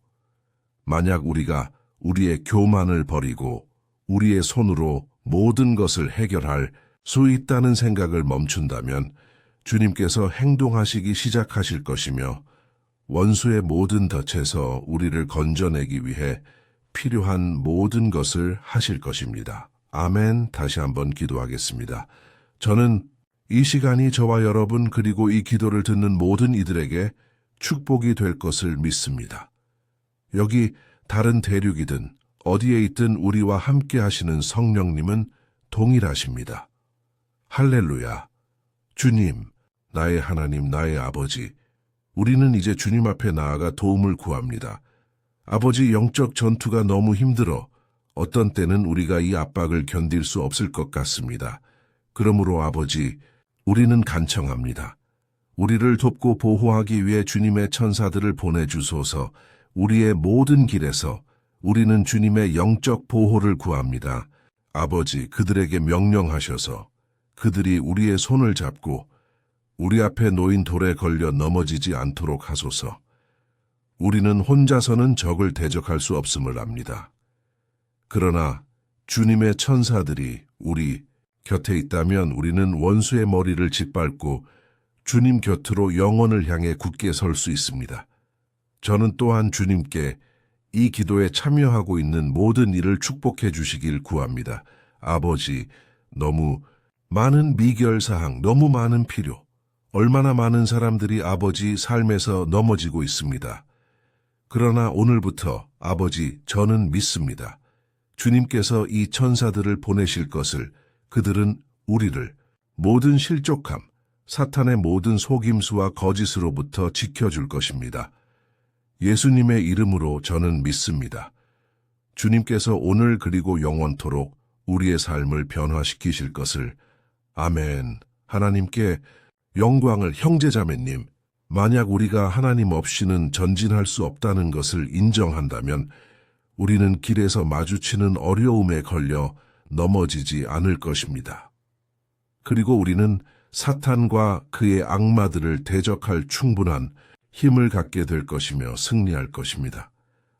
만약 우리가 우리의 교만을 버리고 우리의 손으로 모든 것을 해결할 수 있다는 생각을 멈춘다면 주님께서 행동하시기 시작하실 것이며 원수의 모든 덫에서 우리를 건져내기 위해 필요한 모든 것을 하실 것입니다. 아멘. 다시 한번 기도하겠습니다. 저는 이 시간이 저와 여러분 그리고 이 기도를 듣는 모든 이들에게 축복이 될 것을 믿습니다. 여기 다른 대륙이든 어디에 있든 우리와 함께 하시는 성령님은 동일하십니다. 할렐루야. 주님, 나의 하나님, 나의 아버지, 우리는 이제 주님 앞에 나아가 도움을 구합니다. 아버지, 영적 전투가 너무 힘들어 어떤 때는 우리가 이 압박을 견딜 수 없을 것 같습니다. 그러므로 아버지, 우리는 간청합니다. 우리를 돕고 보호하기 위해 주님의 천사들을 보내주소서. 우리의 모든 길에서 우리는 주님의 영적 보호를 구합니다. 아버지, 그들에게 명령하셔서 그들이 우리의 손을 잡고 우리 앞에 놓인 돌에 걸려 넘어지지 않도록 하소서. 우리는 혼자서는 적을 대적할 수 없음을 압니다. 그러나 주님의 천사들이 우리 곁에 있다면 우리는 원수의 머리를 짓밟고 주님 곁으로 영원을 향해 굳게 설 수 있습니다. 저는 또한 주님께 이 기도에 참여하고 있는 모든 일을 축복해 주시길 구합니다. 아버지, 너무 많은 미결사항, 너무 많은 필요, 얼마나 많은 사람들이 아버지 삶에서 넘어지고 있습니다. 그러나 오늘부터 아버지, 저는 믿습니다. 주님께서 이 천사들을 보내실 것을, 그들은 우리를 모든 실족함, 사탄의 모든 속임수와 거짓으로부터 지켜줄 것입니다. 예수님의 이름으로 저는 믿습니다. 주님께서 오늘 그리고 영원토록 우리의 삶을 변화시키실 것을. 아멘. 하나님께 영광을. 형제자매님, 만약 우리가 하나님 없이는 전진할 수 없다는 것을 인정한다면 우리는 길에서 마주치는 어려움에 걸려 넘어지지 않을 것입니다. 그리고 우리는 사탄과 그의 악마들을 대적할 충분한 힘을 갖게 될 것이며 승리할 것입니다.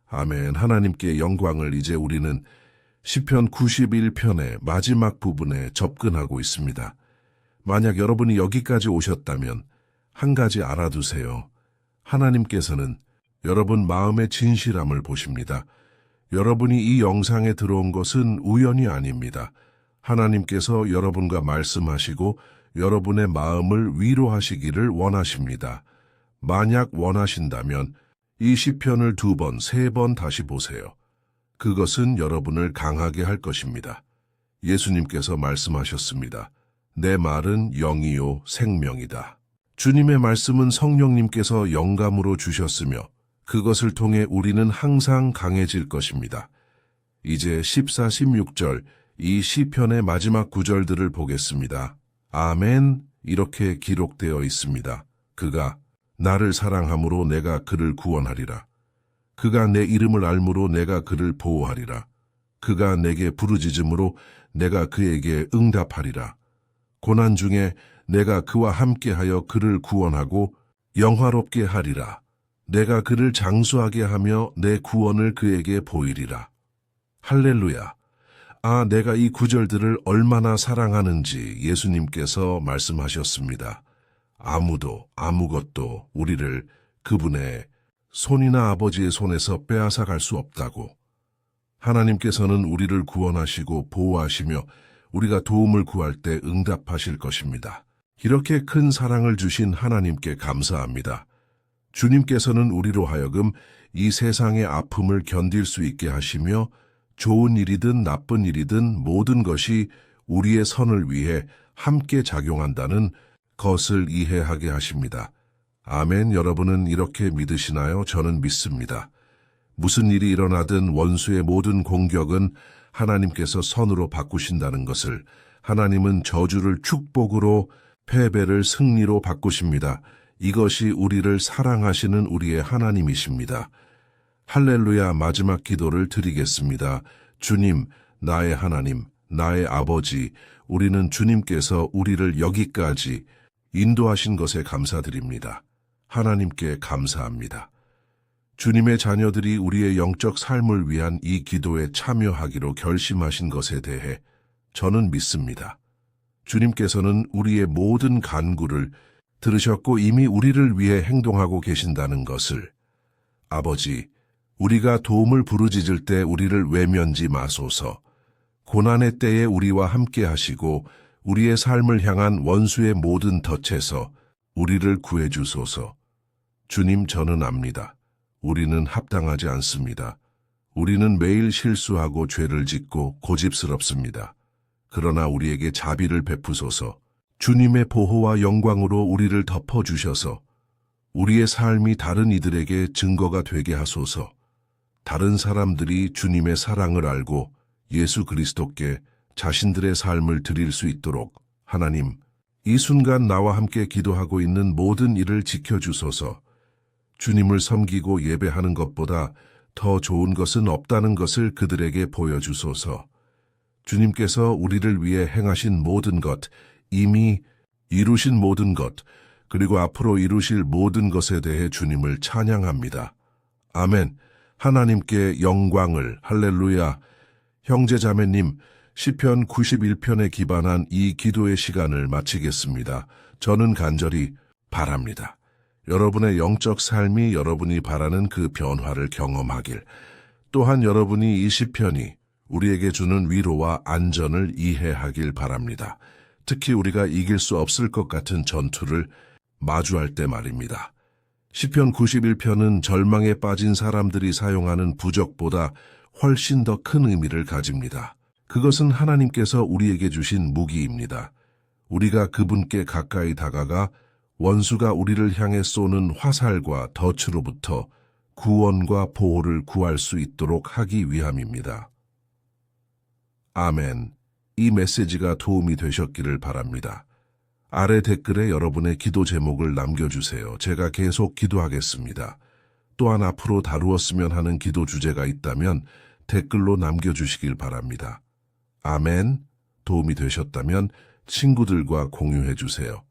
아멘. 하나님께 영광을. 이제 우리는 시편 91편의 마지막 부분에 접근하고 있습니다. 만약 여러분이 여기까지 오셨다면 한 가지 알아두세요. 하나님께서는 여러분 마음의 진실함을 보십니다. 여러분이 이 영상에 들어온 것은 우연이 아닙니다. 하나님께서 여러분과 말씀하시고 여러분의 마음을 위로하시기를 원하십니다. 만약 원하신다면 이 시편을 2번, 3번 다시 보세요. 그것은 여러분을 강하게 할 것입니다. 예수님께서 말씀하셨습니다. 내 말은 영이요 생명이다. 주님의 말씀은 성령님께서 영감으로 주셨으며 그것을 통해 우리는 항상 강해질 것입니다. 이제 14, 16절 이 시편의 마지막 구절들을 보겠습니다. 아멘. 이렇게 기록되어 있습니다. 그가 나를 사랑함으로 내가 그를 구원하리라. 그가 내 이름을 알므로 내가 그를 보호하리라. 그가 내게 부르짖음으로 내가 그에게 응답하리라. 고난 중에 내가 그와 함께하여 그를 구원하고 영화롭게 하리라. 내가 그를 장수하게 하며 내 구원을 그에게 보이리라. 할렐루야. 아, 내가 이 구절들을 얼마나 사랑하는지 예수님께서 말씀하셨습니다. 아무도 아무것도 우리를 그분의 손이나 아버지의 손에서 빼앗아 갈 수 없다고. 하나님께서는 우리를 구원하시고 보호하시며 우리가 도움을 구할 때 응답하실 것입니다. 이렇게 큰 사랑을 주신 하나님께 감사합니다. 주님께서는 우리로 하여금 이 세상의 아픔을 견딜 수 있게 하시며 좋은 일이든 나쁜 일이든 모든 것이 우리의 선을 위해 함께 작용한다는 것을 이해하게 하십니다. 아멘. 여러분은 이렇게 믿으시나요? 저는 믿습니다. 무슨 일이 일어나든 원수의 모든 공격은 하나님께서 선으로 바꾸신다는 것을, 하나님은 저주를 축복으로 패배를 승리로 바꾸십니다. 이것이 우리를 사랑하시는 우리의 하나님이십니다. 할렐루야. 마지막 기도를 드리겠습니다. 주님, 나의 하나님, 나의 아버지, 우리는 주님께서 우리를 여기까지 인도하신 것에 감사드립니다. 하나님께 감사합니다. 주님의 자녀들이 우리의 영적 삶을 위한 이 기도에 참여하기로 결심하신 것에 대해 저는 믿습니다. 주님께서는 우리의 모든 간구를 들으셨고 이미 우리를 위해 행동하고 계신다는 것을. 아버지, 우리가 도움을 부르짖을 때 우리를 외면지 마소서. 고난의 때에 우리와 함께 하시고 우리의 삶을 향한 원수의 모든 덫에서 우리를 구해주소서. 주님, 저는 압니다. 우리는 합당하지 않습니다. 우리는 매일 실수하고 죄를 짓고 고집스럽습니다. 그러나 우리에게 자비를 베푸소서. 주님의 보호와 영광으로 우리를 덮어주셔서 우리의 삶이 다른 이들에게 증거가 되게 하소서. 다른 사람들이 주님의 사랑을 알고 예수 그리스도께 자신들의 삶을 드릴 수 있도록 하나님, 이 순간 나와 함께 기도하고 있는 모든 이를 지켜주소서. 주님을 섬기고 예배하는 것보다 더 좋은 것은 없다는 것을 그들에게 보여주소서. 주님께서 우리를 위해 행하신 모든 것, 이미 이루신 모든 것, 그리고 앞으로 이루실 모든 것에 대해 주님을 찬양합니다. 아멘. 하나님께 영광을. 할렐루야. 형제자매님, 시편 91편에 기반한 이 기도의 시간을 마치겠습니다. 저는 간절히 바랍니다. 여러분의 영적 삶이 여러분이 바라는 그 변화를 경험하길, 또한 여러분이 이 시편이 우리에게 주는 위로와 안전을 이해하길 바랍니다. 특히 우리가 이길 수 없을 것 같은 전투를 마주할 때 말입니다. 시편 91편은 절망에 빠진 사람들이 사용하는 부적보다 훨씬 더 큰 의미를 가집니다. 그것은 하나님께서 우리에게 주신 무기입니다. 우리가 그분께 가까이 다가가 원수가 우리를 향해 쏘는 화살과 덫으로부터 구원과 보호를 구할 수 있도록 하기 위함입니다. 아멘. 이 메시지가 도움이 되셨기를 바랍니다. 아래 댓글에 여러분의 기도 제목을 남겨주세요. 제가 계속 기도하겠습니다. 또한 앞으로 다루었으면 하는 기도 주제가 있다면 댓글로 남겨주시길 바랍니다. 아멘. 도움이 되셨다면 친구들과 공유해 주세요.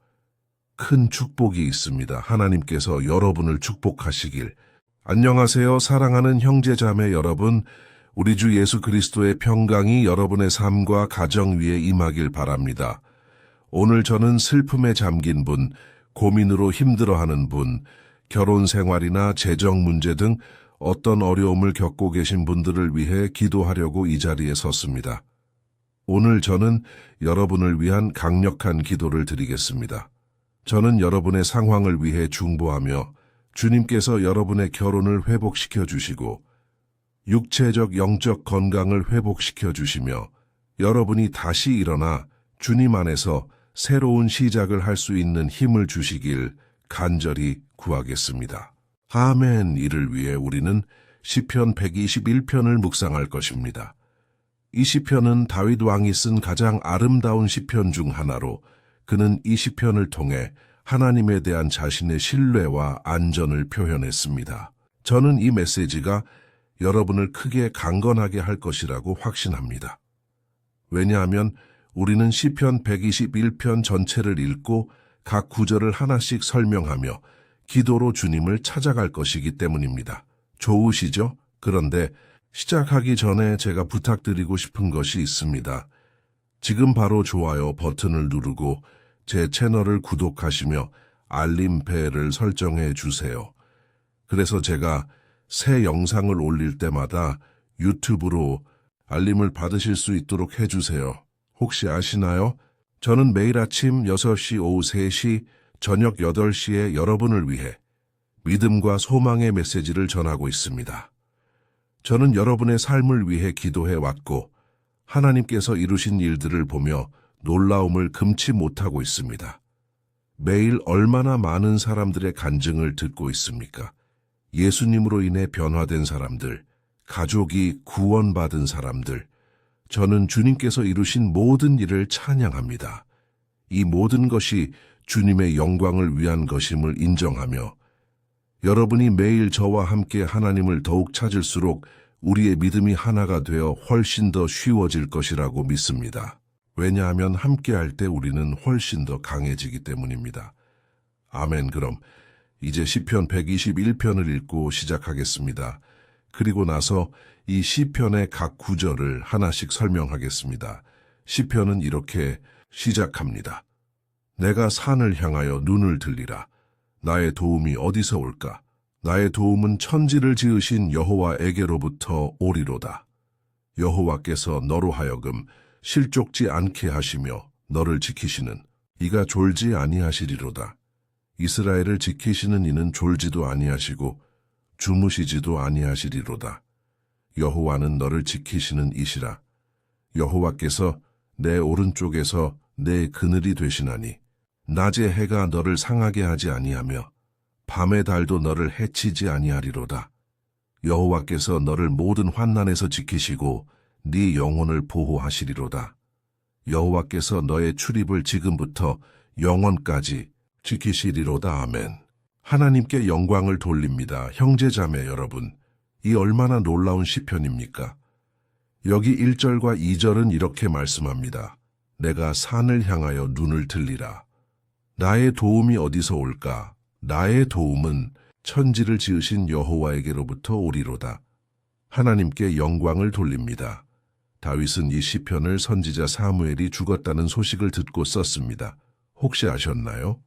큰 축복이 있습니다. 하나님께서 여러분을 축복하시길. 안녕하세요. 사랑하는 형제자매 여러분. 우리 주 예수 그리스도의 평강이 여러분의 삶과 가정 위에 임하길 바랍니다. 오늘 저는 슬픔에 잠긴 분, 고민으로 힘들어하는 분, 결혼 생활이나 재정 문제 등 어떤 어려움을 겪고 계신 분들을 위해 기도하려고 이 자리에 섰습니다. 오늘 저는 여러분을 위한 강력한 기도를 드리겠습니다. 저는 여러분의 상황을 위해 중보하며 주님께서 여러분의 결혼을 회복시켜 주시고 육체적 영적 건강을 회복시켜 주시며 여러분이 다시 일어나 주님 안에서 새로운 시작을 할 수 있는 힘을 주시길 간절히 구하겠습니다. 아멘. 이를 위해 우리는 시편 121편을 묵상할 것입니다. 이 시편은 다윗 왕이 쓴 가장 아름다운 시편 중 하나로 그는 이 시편을 통해 하나님에 대한 자신의 신뢰와 안전을 표현했습니다. 저는 이 메시지가 여러분을 크게 강건하게 할 것이라고 확신합니다. 왜냐하면 우리는 시편 121편 전체를 읽고 각 구절을 하나씩 설명하며 기도로 주님을 찾아갈 것이기 때문입니다. 좋으시죠? 그런데 시작하기 전에 제가 부탁드리고 싶은 것이 있습니다. 지금 바로 좋아요 버튼을 누르고 제 채널을 구독하시며 알림벨을 설정해 주세요. 그래서 제가 새 영상을 올릴 때마다 유튜브로 알림을 받으실 수 있도록 해주세요. 혹시 아시나요? 저는 매일 아침 6시, 오후 3시, 저녁 8시에 여러분을 위해 믿음과 소망의 메시지를 전하고 있습니다. 저는 여러분의 삶을 위해 기도해 왔고 하나님께서 이루신 일들을 보며 놀라움을 금치 못하고 있습니다. 매일 얼마나 많은 사람들의 간증을 듣고 있습니까? 예수님으로 인해 변화된 사람들, 가족이 구원받은 사람들, 저는 주님께서 이루신 모든 일을 찬양합니다. 이 모든 것이 주님의 영광을 위한 것임을 인정하며 여러분이 매일 저와 함께 하나님을 더욱 찾을수록 우리의 믿음이 하나가 되어 훨씬 더 쉬워질 것이라고 믿습니다. 왜냐하면 함께할 때 우리는 훨씬 더 강해지기 때문입니다. 아멘. 그럼 이제 시편 121편을 읽고 시작하겠습니다. 그리고 나서 이 시편의 각 구절을 하나씩 설명하겠습니다. 시편은 이렇게 시작합니다. 내가 산을 향하여 눈을 들리라. 나의 도움이 어디서 올까? 나의 도움은 천지를 지으신 여호와에게로부터 오리로다. 여호와께서 너로 하여금 실족지 않게 하시며 너를 지키시는 이가 졸지 아니하시리로다. 이스라엘을 지키시는 이는 졸지도 아니하시고 주무시지도 아니하시리로다. 여호와는 너를 지키시는 이시라. 여호와께서 내 오른쪽에서 내 그늘이 되시나니 낮의 해가 너를 상하게 하지 아니하며 밤의 달도 너를 해치지 아니하리로다. 여호와께서 너를 모든 환난에서 지키시고 네 영혼을 보호하시리로다. 여호와께서 너의 출입을 지금부터 영원까지 지키시리로다. 아멘. 하나님께 영광을 돌립니다. 형제자매 여러분, 이 얼마나 놀라운 시편입니까? 여기 1절과 2절은 이렇게 말씀합니다. 내가 산을 향하여 눈을 들리라. 나의 도움이 어디서 올까? 나의 도움은 천지를 지으신 여호와에게로부터 오리로다. 하나님께 영광을 돌립니다. 다윗은 이 시편을 선지자 사무엘이 죽었다는 소식을 듣고 썼습니다. 혹시 아셨나요?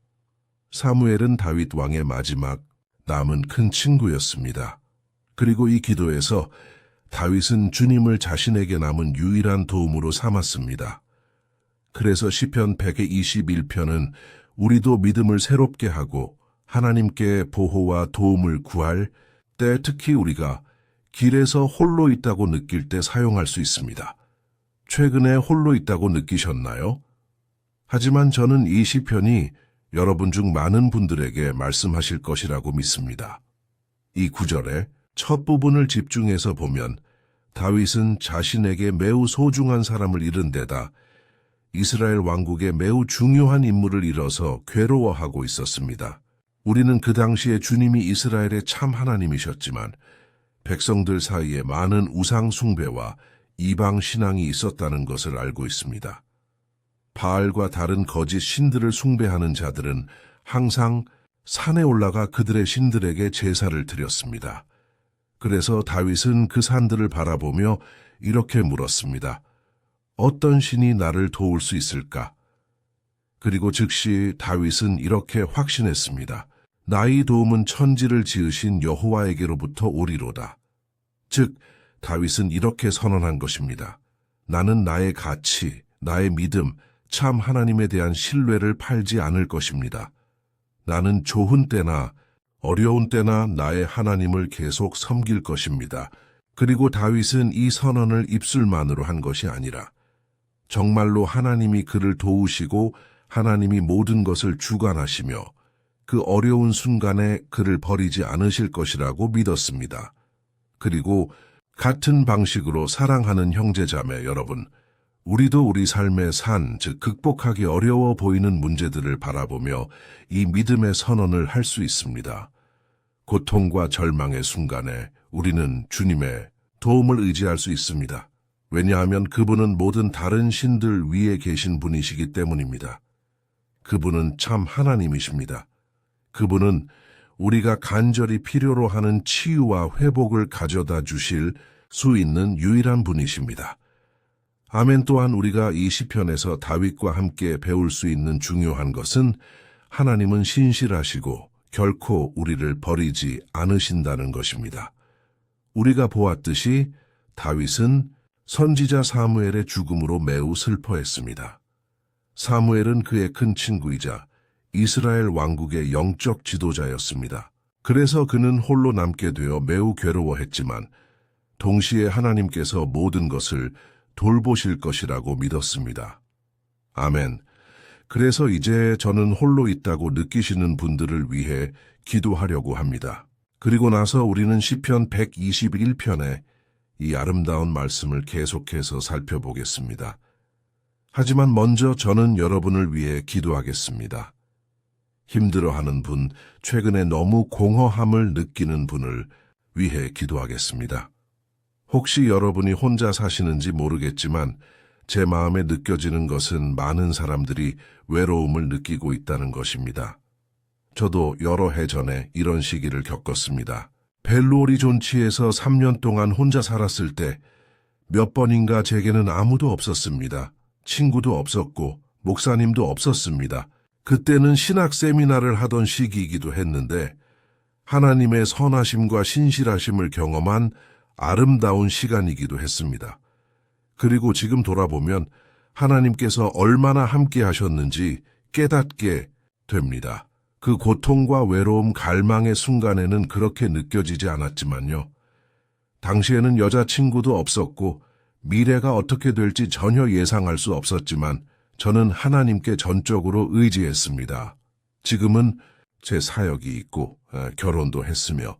사무엘은 다윗 왕의 마지막 남은 큰 친구였습니다. 그리고 이 기도에서 다윗은 주님을 자신에게 남은 유일한 도움으로 삼았습니다. 그래서 시편 121편은 우리도 믿음을 새롭게 하고 하나님께 보호와 도움을 구할 때 특히 우리가 길에서 홀로 있다고 느낄 때 사용할 수 있습니다. 최근에 홀로 있다고 느끼셨나요? 하지만 저는 이 시편이 여러분 중 많은 분들에게 말씀하실 것이라고 믿습니다. 이 구절의 첫 부분을 집중해서 보면 다윗은 자신에게 매우 소중한 사람을 잃은 데다 이스라엘 왕국의 매우 중요한 인물을 잃어서 괴로워하고 있었습니다. 우리는 그 당시에 주님이 이스라엘의 참 하나님이셨지만 백성들 사이에 많은 우상 숭배와 이방 신앙이 있었다는 것을 알고 있습니다. 바알과 다른 거짓 신들을 숭배하는 자들은 항상 산에 올라가 그들의 신들에게 제사를 드렸습니다. 그래서 다윗은 그 산들을 바라보며 이렇게 물었습니다. 어떤 신이 나를 도울 수 있을까? 그리고 즉시 다윗은 이렇게 확신했습니다. 나의 도움은 천지를 지으신 여호와에게로부터 오리로다. 즉, 다윗은 이렇게 선언한 것입니다. 나는 나의 가치, 나의 믿음, 참 하나님에 대한 신뢰를 팔지 않을 것입니다. 나는 좋은 때나 어려운 때나 나의 하나님을 계속 섬길 것입니다. 그리고 다윗은 이 선언을 입술만으로 한 것이 아니라 정말로 하나님이 그를 도우시고 하나님이 모든 것을 주관하시며 그 어려운 순간에 그를 버리지 않으실 것이라고 믿었습니다. 그리고 같은 방식으로 사랑하는 형제자매 여러분, 우리도 우리 삶의 산, 즉 극복하기 어려워 보이는 문제들을 바라보며 이 믿음의 선언을 할 수 있습니다. 고통과 절망의 순간에 우리는 주님의 도움을 의지할 수 있습니다. 왜냐하면 그분은 모든 다른 신들 위에 계신 분이시기 때문입니다. 그분은 참 하나님이십니다. 그분은 우리가 간절히 필요로 하는 치유와 회복을 가져다 주실 수 있는 유일한 분이십니다. 아멘. 또한 우리가 이 시편에서 다윗과 함께 배울 수 있는 중요한 것은 하나님은 신실하시고 결코 우리를 버리지 않으신다는 것입니다. 우리가 보았듯이 다윗은 선지자 사무엘의 죽음으로 매우 슬퍼했습니다. 사무엘은 그의 큰 친구이자 이스라엘 왕국의 영적 지도자였습니다. 그래서 그는 홀로 남게 되어 매우 괴로워했지만 동시에 하나님께서 모든 것을 돌보실 것이라고 믿었습니다. 아멘. 그래서 이제 저는 홀로 있다고 느끼시는 분들을 위해 기도하려고 합니다. 그리고 나서 우리는 시편 121편의 이 아름다운 말씀을 계속해서 살펴보겠습니다. 하지만 먼저 저는 여러분을 위해 기도하겠습니다. 힘들어하는 분, 최근에 너무 공허함을 느끼는 분을 위해 기도하겠습니다. 혹시 여러분이 혼자 사시는지 모르겠지만 제 마음에 느껴지는 것은 많은 사람들이 외로움을 느끼고 있다는 것입니다. 저도 여러 해 전에 이런 시기를 겪었습니다. 벨루오리존치에서 3년 동안 혼자 살았을 때 몇 번인가 제게는 아무도 없었습니다. 친구도 없었고 목사님도 없었습니다. 그때는 신학 세미나를 하던 시기이기도 했는데 하나님의 선하심과 신실하심을 경험한 아름다운 시간이기도 했습니다. 그리고 지금 돌아보면 하나님께서 얼마나 함께 하셨는지 깨닫게 됩니다. 그 고통과 외로움, 갈망의 순간에는 그렇게 느껴지지 않았지만요. 당시에는 여자친구도 없었고 미래가 어떻게 될지 전혀 예상할 수 없었지만 저는 하나님께 전적으로 의지했습니다. 지금은 제 사역이 있고 결혼도 했으며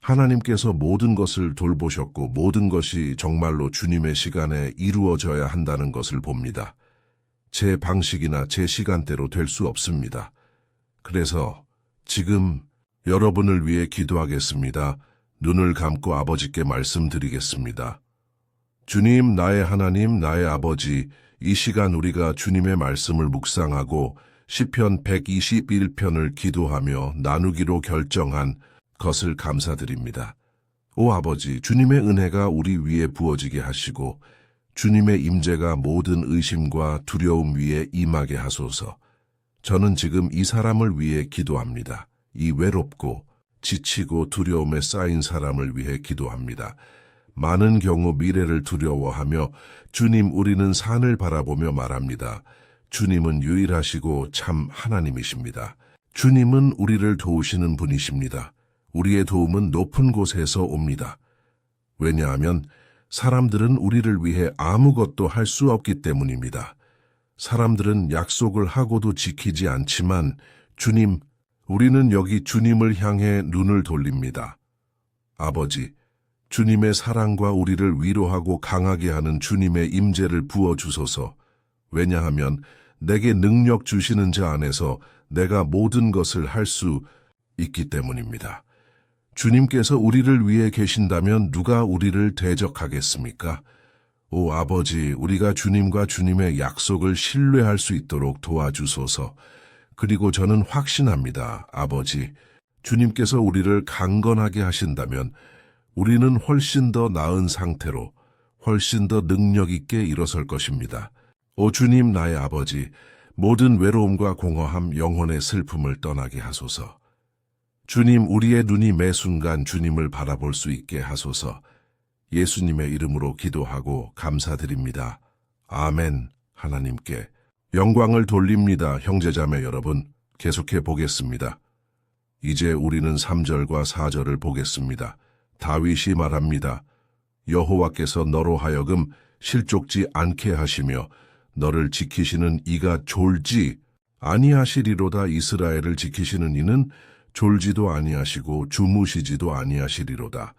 하나님께서 모든 것을 돌보셨고 모든 것이 정말로 주님의 시간에 이루어져야 한다는 것을 봅니다. 제 방식이나 제 시간대로 될 수 없습니다. 그래서 지금 여러분을 위해 기도하겠습니다. 눈을 감고 아버지께 말씀드리겠습니다. 주님, 나의 하나님, 나의 아버지, 이 시간 우리가 주님의 말씀을 묵상하고 시편 121편을 기도하며 나누기로 결정한 것을 감사드립니다. 오 아버지, 주님의 은혜가 우리 위에 부어지게 하시고 주님의 임재가 모든 의심과 두려움 위에 임하게 하소서. 저는 지금 이 사람을 위해 기도합니다. 이 외롭고 지치고 두려움에 쌓인 사람을 위해 기도합니다. 많은 경우 미래를 두려워하며 주님, 우리는 산을 바라보며 말합니다. 주님은 유일하시고 참 하나님이십니다. 주님은 우리를 도우시는 분이십니다. 우리의 도움은 높은 곳에서 옵니다. 왜냐하면 사람들은 우리를 위해 아무것도 할 수 없기 때문입니다. 사람들은 약속을 하고도 지키지 않지만 주님, 우리는 여기 주님을 향해 눈을 돌립니다. 아버지, 주님의 사랑과 우리를 위로하고 강하게 하는 주님의 임재를 부어주소서. 왜냐하면 내게 능력 주시는 자 안에서 내가 모든 것을 할 수 있기 때문입니다. 주님께서 우리를 위해 계신다면 누가 우리를 대적하겠습니까? 오 아버지, 우리가 주님과 주님의 약속을 신뢰할 수 있도록 도와주소서. 그리고 저는 확신합니다. 아버지, 주님께서 우리를 강건하게 하신다면 우리는 훨씬 더 나은 상태로 훨씬 더 능력 있게 일어설 것입니다. 오 주님, 나의 아버지, 모든 외로움과 공허함, 영혼의 슬픔을 떠나게 하소서. 주님, 우리의 눈이 매 순간 주님을 바라볼 수 있게 하소서. 예수님의 이름으로 기도하고 감사드립니다. 아멘. 하나님께 영광을 돌립니다. 형제자매 여러분, 계속해 보겠습니다. 이제 우리는 3절과 4절을 보겠습니다. 다윗이 말합니다. 여호와께서 너로 하여금 실족지 않게 하시며 너를 지키시는 이가 졸지 아니하시리로다. 이스라엘을 지키시는 이는 졸지도 아니하시고 주무시지도 아니하시리로다.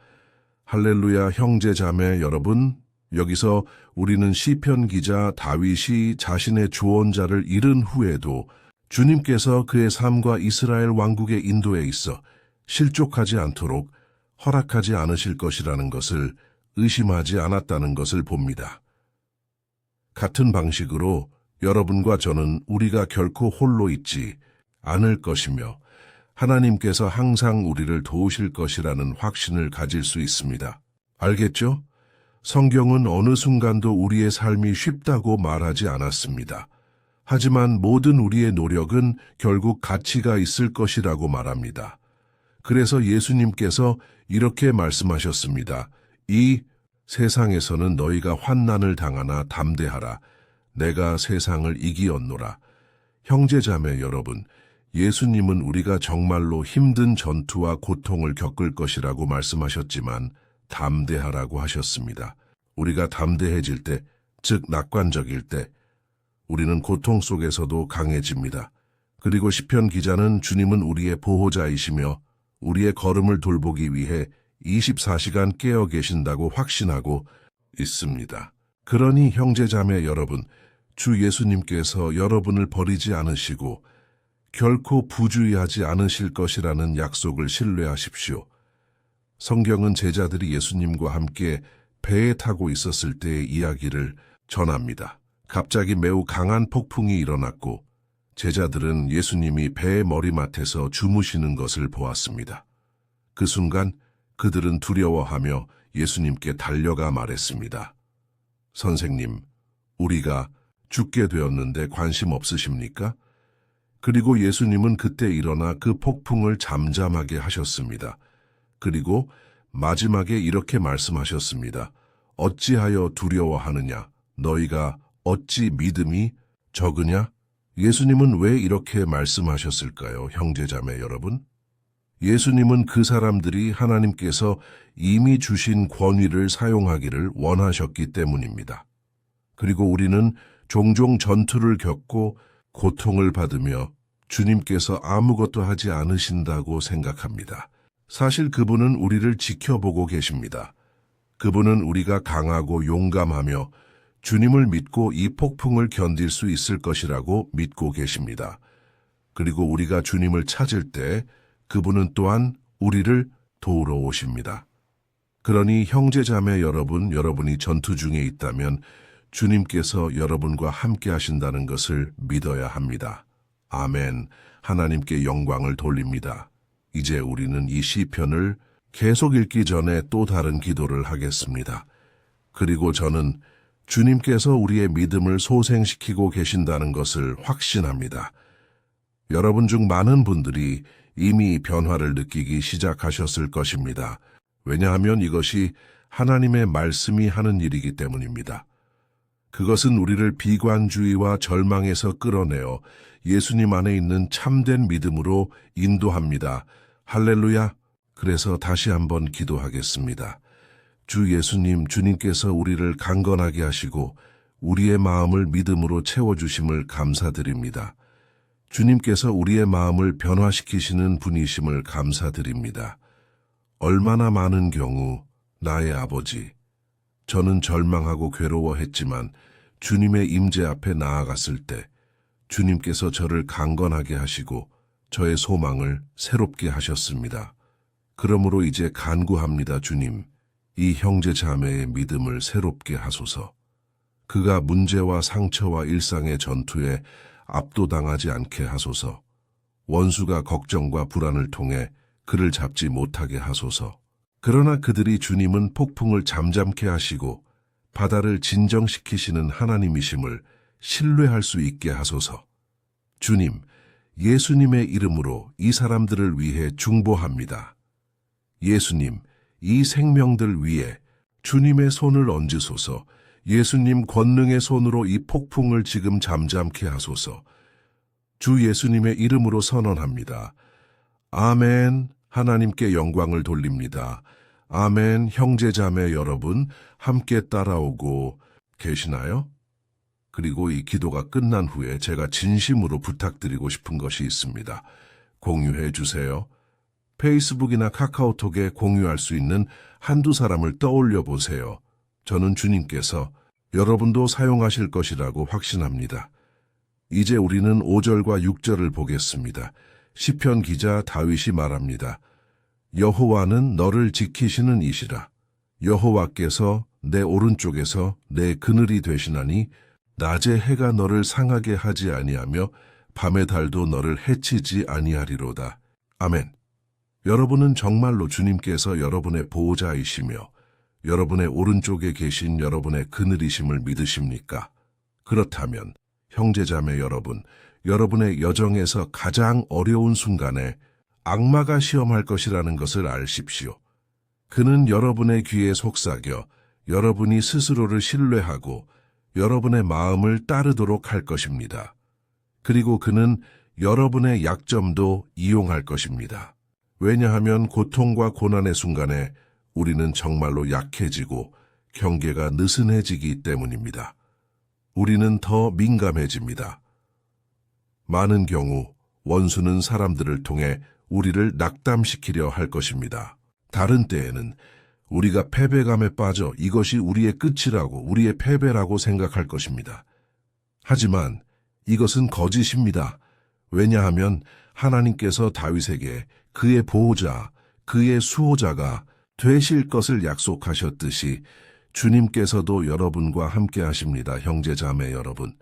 할렐루야. 형제자매 여러분, 여기서 우리는 시편 기자 다윗이 자신의 조언자를 잃은 후에도 주님께서 그의 삶과 이스라엘 왕국의 인도에 있어 실족하지 않도록 허락하지 않으실 것이라는 것을 의심하지 않았다는 것을 봅니다. 같은 방식으로 여러분과 저는 우리가 결코 홀로 있지 않을 것이며 하나님께서 항상 우리를 도우실 것이라는 확신을 가질 수 있습니다. 알겠죠? 성경은 어느 순간도 우리의 삶이 쉽다고 말하지 않았습니다. 하지만 모든 우리의 노력은 결국 가치가 있을 것이라고 말합니다. 그래서 예수님께서 이렇게 말씀하셨습니다. 이 세상에서는 너희가 환난을 당하나 담대하라. 내가 세상을 이기었노라. 형제자매 여러분, 예수님은 우리가 정말로 힘든 전투와 고통을 겪을 것이라고 말씀하셨지만 담대하라고 하셨습니다. 우리가 담대해질 때, 즉 낙관적일 때 우리는 고통 속에서도 강해집니다. 그리고 시편 기자는 주님은 우리의 보호자이시며 우리의 걸음을 돌보기 위해 24시간 깨어 계신다고 확신하고 있습니다. 그러니 형제자매 여러분, 주 예수님께서 여러분을 버리지 않으시고 결코 부주의하지 않으실 것이라는 약속을 신뢰하십시오. 성경은 제자들이 예수님과 함께 배에 타고 있었을 때의 이야기를 전합니다. 갑자기 매우 강한 폭풍이 일어났고 제자들은 예수님이 배의 머리맡에서 주무시는 것을 보았습니다. 그 순간 그들은 두려워하며 예수님께 달려가 말했습니다. 선생님, 우리가 죽게 되었는데 관심 없으십니까? 그리고 예수님은 그때 일어나 그 폭풍을 잠잠하게 하셨습니다. 그리고 마지막에 이렇게 말씀하셨습니다. 어찌하여 두려워하느냐? 너희가 어찌 믿음이 적으냐? 예수님은 왜 이렇게 말씀하셨을까요, 형제자매 여러분? 예수님은 그 사람들이 하나님께서 이미 주신 권위를 사용하기를 원하셨기 때문입니다. 그리고 우리는 종종 전투를 겪고 고통을 받으며 주님께서 아무것도 하지 않으신다고 생각합니다. 사실 그분은 우리를 지켜보고 계십니다. 그분은 우리가 강하고 용감하며 주님을 믿고 이 폭풍을 견딜 수 있을 것이라고 믿고 계십니다. 그리고 우리가 주님을 찾을 때 그분은 또한 우리를 도우러 오십니다. 그러니 형제자매 여러분, 여러분이 전투 중에 있다면 주님께서 여러분과 함께 하신다는 것을 믿어야 합니다. 아멘. 하나님께 영광을 돌립니다. 이제 우리는 이 시편을 계속 읽기 전에 또 다른 기도를 하겠습니다. 그리고 저는 주님께서 우리의 믿음을 소생시키고 계신다는 것을 확신합니다. 여러분 중 많은 분들이 이미 변화를 느끼기 시작하셨을 것입니다. 왜냐하면 이것이 하나님의 말씀이 하는 일이기 때문입니다. 그것은 우리를 비관주의와 절망에서 끌어내어 예수님 안에 있는 참된 믿음으로 인도합니다. 할렐루야! 그래서 다시 한번 기도하겠습니다. 주 예수님, 주님께서 우리를 강건하게 하시고 우리의 마음을 믿음으로 채워주심을 감사드립니다. 주님께서 우리의 마음을 변화시키시는 분이심을 감사드립니다. 얼마나 많은 경우 나의 아버지, 저는 절망하고 괴로워했지만 주님의 임재 앞에 나아갔을 때 주님께서 저를 강건하게 하시고 저의 소망을 새롭게 하셨습니다. 그러므로 이제 간구합니다, 주님. 이 형제 자매의 믿음을 새롭게 하소서. 그가 문제와 상처와 일상의 전투에 압도당하지 않게 하소서. 원수가 걱정과 불안을 통해 그를 잡지 못하게 하소서. 그러나 그들이 주님은 폭풍을 잠잠케 하시고 바다를 진정시키시는 하나님이심을 신뢰할 수 있게 하소서. 주님, 예수님의 이름으로 이 사람들을 위해 중보합니다. 예수님, 이 생명들 위에 주님의 손을 얹으소서. 예수님 권능의 손으로 이 폭풍을 지금 잠잠케 하소서. 주 예수님의 이름으로 선언합니다. 아멘. 하나님께 영광을 돌립니다. 아멘. 형제자매 여러분, 함께 따라오고 계시나요? 그리고 이 기도가 끝난 후에 제가 진심으로 부탁드리고 싶은 것이 있습니다. 공유해 주세요. 페이스북이나 카카오톡에 공유할 수 있는 한두 사람을 떠올려 보세요. 저는 주님께서 여러분도 사용하실 것이라고 확신합니다. 이제 우리는 5절과 6절을 보겠습니다. 시편 기자 다윗이 말합니다. 여호와는 너를 지키시는 이시라. 여호와께서 내 오른쪽에서 내 그늘이 되시나니 낮에 해가 너를 상하게 하지 아니하며 밤의 달도 너를 해치지 아니하리로다. 아멘. 여러분은 정말로 주님께서 여러분의 보호자이시며 여러분의 오른쪽에 계신 여러분의 그늘이심을 믿으십니까? 그렇다면 형제자매 여러분, 여러분의 여정에서 가장 어려운 순간에 악마가 시험할 것이라는 것을 아십시오. 그는 여러분의 귀에 속삭여 여러분이 스스로를 신뢰하고 여러분의 마음을 따르도록 할 것입니다. 그리고 그는 여러분의 약점도 이용할 것입니다. 왜냐하면 고통과 고난의 순간에 우리는 정말로 약해지고 경계가 느슨해지기 때문입니다. 우리는 더 민감해집니다. 많은 경우 원수는 사람들을 통해 우리를 낙담시키려 할 것입니다. 다른 때에는 우리가 패배감에 빠져 이것이 우리의 끝이라고, 우리의 패배라고 생각할 것입니다. 하지만 이것은 거짓입니다. 왜냐하면 하나님께서 다윗에게 그의 보호자, 그의 수호자가 되실 것을 약속하셨듯이 주님께서도 여러분과 함께 하십니다, 형제 자매 여러분.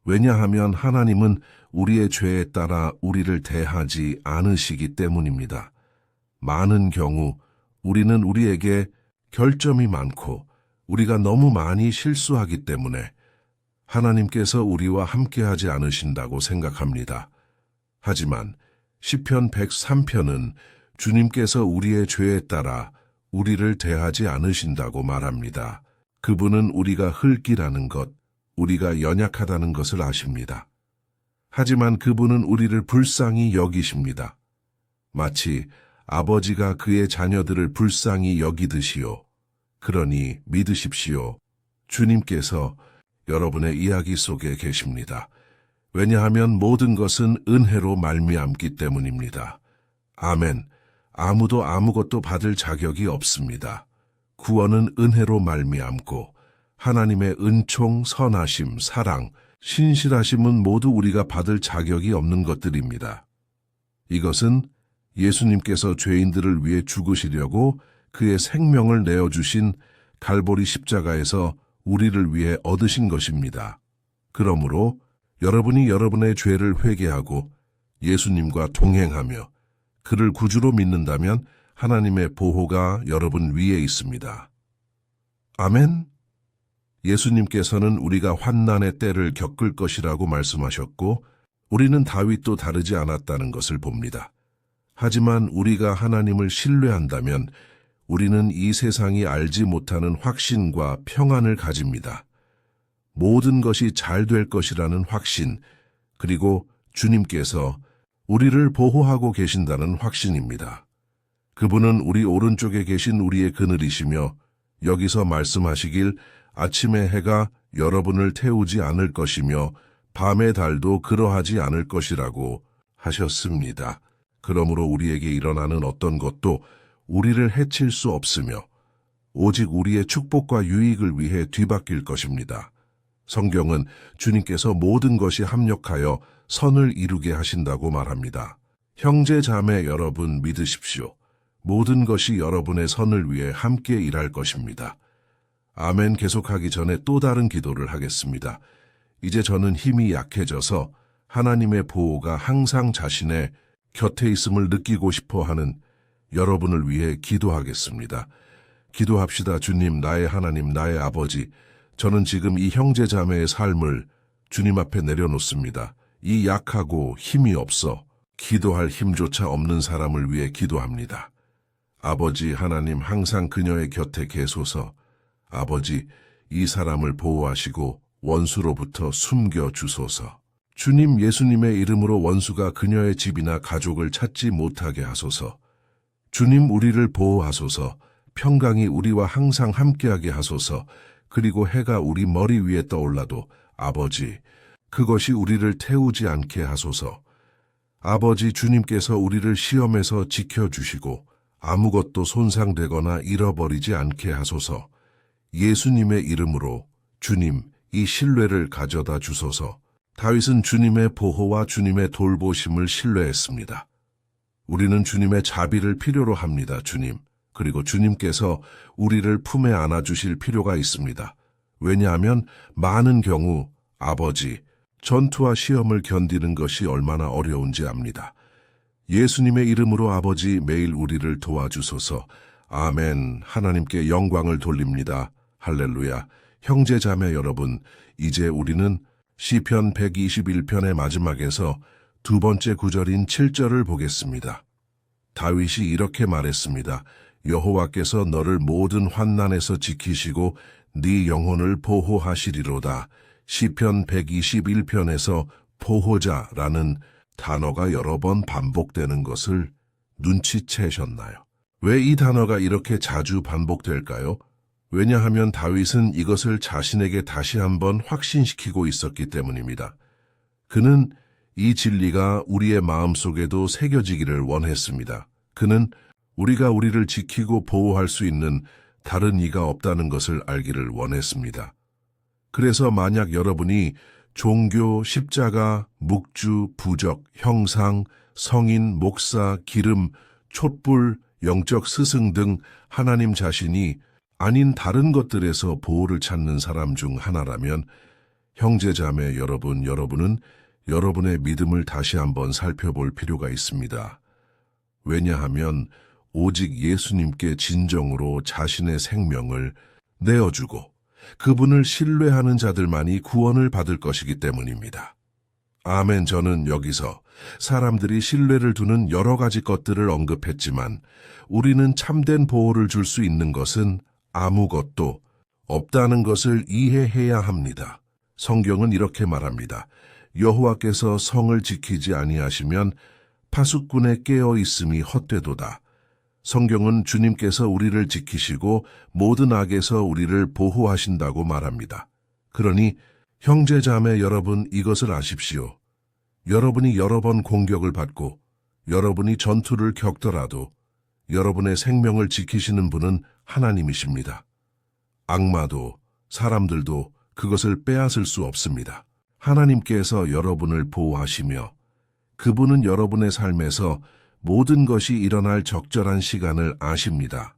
왜냐하면 하나님은 우리의 죄에 따라 우리를 대하지 않으시기 때문입니다. 많은 경우 우리는 우리에게 결점이 많고 우리가 너무 많이 실수하기 때문에 하나님께서 우리와 함께하지 않으신다고 생각합니다. 하지만 시편 103편은 주님께서 우리의 죄에 따라 우리를 대하지 않으신다고 말합니다. 그분은 우리가 흙이라는 것, 우리가 연약하다는 것을 아십니다. 하지만 그분은 우리를 불쌍히 여기십니다. 마치 아버지가 그의 자녀들을 불쌍히 여기듯이요. 그러니 믿으십시오. 주님께서 여러분의 이야기 속에 계십니다. 왜냐하면 모든 것은 은혜로 말미암기 때문입니다. 아멘. 아무도 아무것도 받을 자격이 없습니다. 구원은 은혜로 말미암고 하나님의 은총, 선하심, 사랑, 신실하심은 모두 우리가 받을 자격이 없는 것들입니다. 이것은 예수님께서 죄인들을 위해 죽으시려고 그의 생명을 내어주신 갈보리 십자가에서 우리를 위해 얻으신 것입니다. 그러므로 여러분이 여러분의 죄를 회개하고 예수님과 동행하며 그를 구주로 믿는다면 하나님의 보호가 여러분 위에 있습니다. 아멘. 예수님께서는 우리가 환난의 때를 겪을 것이라고 말씀하셨고 우리는 다윗도 다르지 않았다는 것을 봅니다. 하지만 우리가 하나님을 신뢰한다면 우리는 이 세상이 알지 못하는 확신과 평안을 가집니다. 모든 것이 잘 될 것이라는 확신, 그리고 주님께서 우리를 보호하고 계신다는 확신입니다. 그분은 우리 오른쪽에 계신 우리의 그늘이시며 여기서 말씀하시길 아침의 해가 여러분을 태우지 않을 것이며 밤의 달도 그러하지 않을 것이라고 하셨습니다. 그러므로 우리에게 일어나는 어떤 것도 우리를 해칠 수 없으며 오직 우리의 축복과 유익을 위해 뒤바뀔 것입니다. 성경은 주님께서 모든 것이 합력하여 선을 이루게 하신다고 말합니다. 형제 자매 여러분 믿으십시오. 모든 것이 여러분의 선을 위해 함께 일할 것입니다. 아멘. 계속하기 전에 또 다른 기도를 하겠습니다. 이제 저는 힘이 약해져서 하나님의 보호가 항상 자신의 곁에 있음을 느끼고 싶어 하는 여러분을 위해 기도하겠습니다. 기도합시다. 주님, 나의 하나님, 나의 아버지, 저는 지금 이 형제 자매의 삶을 주님 앞에 내려놓습니다. 이 약하고 힘이 없어 기도할 힘조차 없는 사람을 위해 기도합니다. 아버지 하나님, 항상 그녀의 곁에 계소서. 아버지, 이 사람을 보호하시고 원수로부터 숨겨주소서. 주님, 예수님의 이름으로 원수가 그녀의 집이나 가족을 찾지 못하게 하소서. 주님, 우리를 보호하소서. 평강이 우리와 항상 함께하게 하소서. 그리고 해가 우리 머리 위에 떠올라도 아버지, 그것이 우리를 태우지 않게 하소서. 아버지, 주님께서 우리를 시험에서 지켜주시고 아무것도 손상되거나 잃어버리지 않게 하소서. 예수님의 이름으로 주님, 이 신뢰를 가져다 주소서. 다윗은 주님의 보호와 주님의 돌보심을 신뢰했습니다. 우리는 주님의 자비를 필요로 합니다, 주님. 그리고 주님께서 우리를 품에 안아주실 필요가 있습니다. 왜냐하면 많은 경우 아버지, 전투와 시험을 견디는 것이 얼마나 어려운지 압니다. 예수님의 이름으로 아버지, 매일 우리를 도와주소서. 아멘. 하나님께 영광을 돌립니다. 할렐루야. 형제 자매 여러분, 이제 우리는 시편 121편의 마지막에서 두 번째 구절인 7절을 보겠습니다. 다윗이 이렇게 말했습니다. 여호와께서 너를 모든 환난에서 지키시고 네 영혼을 보호하시리로다. 시편 121편에서 보호자라는 단어가 여러 번 반복되는 것을 눈치채셨나요? 왜 이 단어가 이렇게 자주 반복될까요? 왜냐하면 다윗은 이것을 자신에게 다시 한번 확신시키고 있었기 때문입니다. 그는 이 진리가 우리의 마음속에도 새겨지기를 원했습니다. 그는 우리가 우리를 지키고 보호할 수 있는 다른 이가 없다는 것을 알기를 원했습니다. 그래서 만약 여러분이 종교, 십자가, 묵주, 부적, 형상, 성인, 목사, 기름, 촛불, 영적 스승 등 하나님 자신이 아닌 다른 것들에서 보호를 찾는 사람 중 하나라면 형제자매 여러분은 여러분의 믿음을 다시 한번 살펴볼 필요가 있습니다. 왜냐하면 오직 예수님께 진정으로 자신의 생명을 내어주고 그분을 신뢰하는 자들만이 구원을 받을 것이기 때문입니다. 아멘. 저는 여기서 사람들이 신뢰를 두는 여러 가지 것들을 언급했지만 우리는 참된 보호를 줄 수 있는 것은 아무것도 없다는 것을 이해해야 합니다. 성경은 이렇게 말합니다. 여호와께서 성을 지키지 아니하시면 파수꾼의 깨어 있음이 헛되도다. 성경은 주님께서 우리를 지키시고 모든 악에서 우리를 보호하신다고 말합니다. 그러니 형제자매 여러분, 이것을 아십시오. 여러분이 여러 번 공격을 받고 여러분이 전투를 겪더라도 여러분의 생명을 지키시는 분은 하나님이십니다. 악마도 사람들도 그것을 빼앗을 수 없습니다. 하나님께서 여러분을 보호하시며 그분은 여러분의 삶에서 모든 것이 일어날 적절한 시간을 아십니다.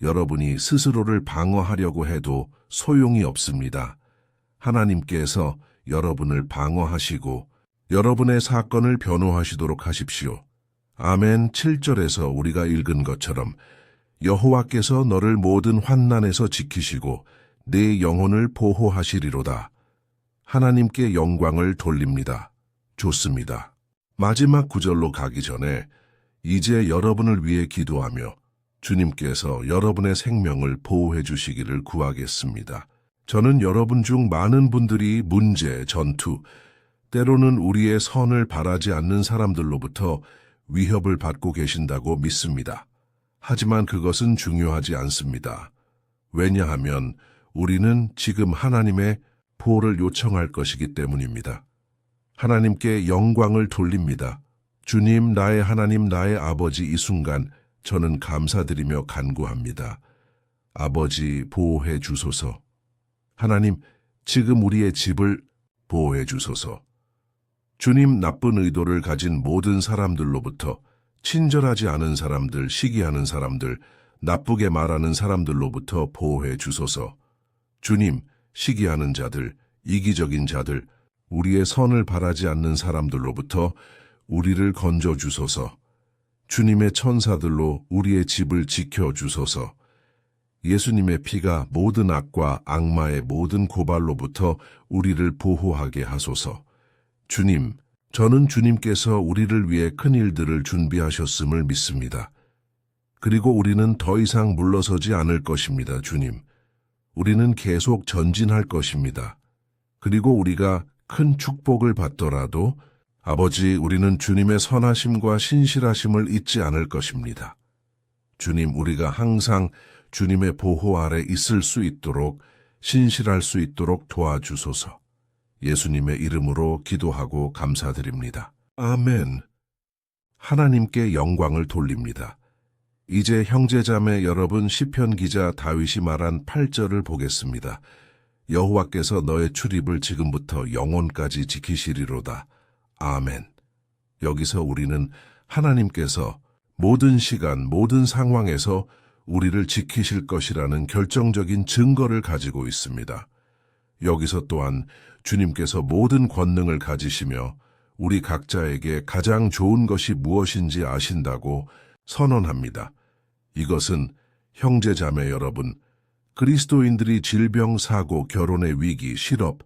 여러분이 스스로를 방어하려고 해도 소용이 없습니다. 하나님께서 여러분을 방어하시고 여러분의 사건을 변호하시도록 하십시오. 아멘. 7절에서 우리가 읽은 것처럼 여호와께서 너를 모든 환난에서 지키시고 네 영혼을 보호하시리로다. 하나님께 영광을 돌립니다. 좋습니다. 마지막 구절로 가기 전에 이제 여러분을 위해 기도하며 주님께서 여러분의 생명을 보호해 주시기를 구하겠습니다. 저는 여러분 중 많은 분들이 문제, 전투, 때로는 우리의 선을 바라지 않는 사람들로부터 위협을 받고 계신다고 믿습니다. 하지만 그것은 중요하지 않습니다. 왜냐하면 우리는 지금 하나님의 보호를 요청할 것이기 때문입니다. 하나님께 영광을 돌립니다. 주님, 나의 하나님, 나의 아버지, 이 순간 저는 감사드리며 간구합니다. 아버지, 보호해 주소서. 하나님, 지금 우리의 집을 보호해 주소서. 주님, 나쁜 의도를 가진 모든 사람들로부터, 친절하지 않은 사람들, 시기하는 사람들, 나쁘게 말하는 사람들로부터 보호해 주소서. 주님, 시기하는 자들, 이기적인 자들, 우리의 선을 바라지 않는 사람들로부터 우리를 건져 주소서. 주님의 천사들로 우리의 집을 지켜 주소서. 예수님의 피가 모든 악과 악마의 모든 고발로부터 우리를 보호하게 하소서. 주님, 저는 주님께서 우리를 위해 큰 일들을 준비하셨음을 믿습니다. 그리고 우리는 더 이상 물러서지 않을 것입니다, 주님. 우리는 계속 전진할 것입니다. 그리고 우리가 큰 축복을 받더라도 아버지, 우리는 주님의 선하심과 신실하심을 잊지 않을 것입니다. 주님, 우리가 항상 주님의 보호 아래 있을 수 있도록, 신실할 수 있도록 도와주소서. 예수님의 이름으로 기도하고 감사드립니다. 아멘. 하나님께 영광을 돌립니다. 이제 형제자매 여러분, 시편 기자 다윗이 말한 8절을 보겠습니다. 여호와께서 너의 출입을 지금부터 영원까지 지키시리로다. 아멘. 여기서 우리는 하나님께서 모든 시간, 모든 상황에서 우리를 지키실 것이라는 결정적인 증거를 가지고 있습니다. 여기서 또한 주님께서 모든 권능을 가지시며 우리 각자에게 가장 좋은 것이 무엇인지 아신다고 선언합니다. 이것은 형제자매 여러분, 그리스도인들이 질병, 사고, 결혼의 위기, 실업,